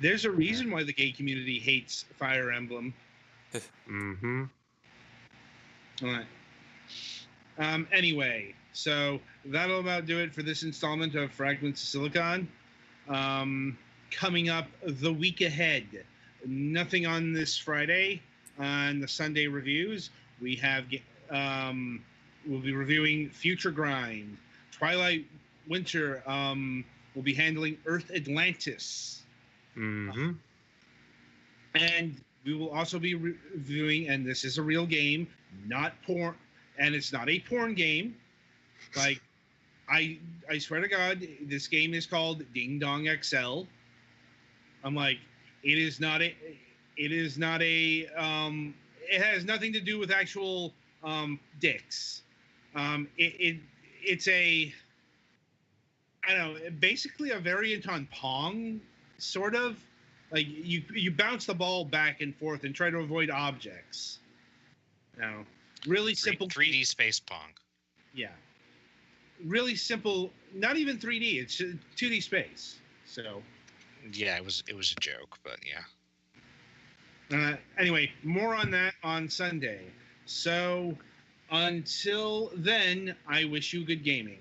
There's a reason why the gay community hates Fire Emblem. Mm-hmm. All right. Anyway, so that'll about do it for this installment of Fragments of Silicon. Coming up the week ahead, nothing on this Friday on the Sunday reviews. We have we'll be reviewing Future Grind, Twilight Winter. We'll be handling Earth Atlantis. Mm-hmm. And we will also be reviewing, and this is a real game, not porn, and it's not a porn game. Like, I swear to God, this game is called Ding Dong XL. I'm like, it has nothing to do with actual dicks. It's a, I don't know, basically a variant on Pong, sort of. Like, you bounce the ball back and forth and try to avoid objects. Really simple. 3D Space Pong. Yeah. Really simple. Not even 3D. It's 2D space. So, Yeah, it was a joke, but yeah. Anyway, more on that on Sunday. So until then, I wish you good gaming.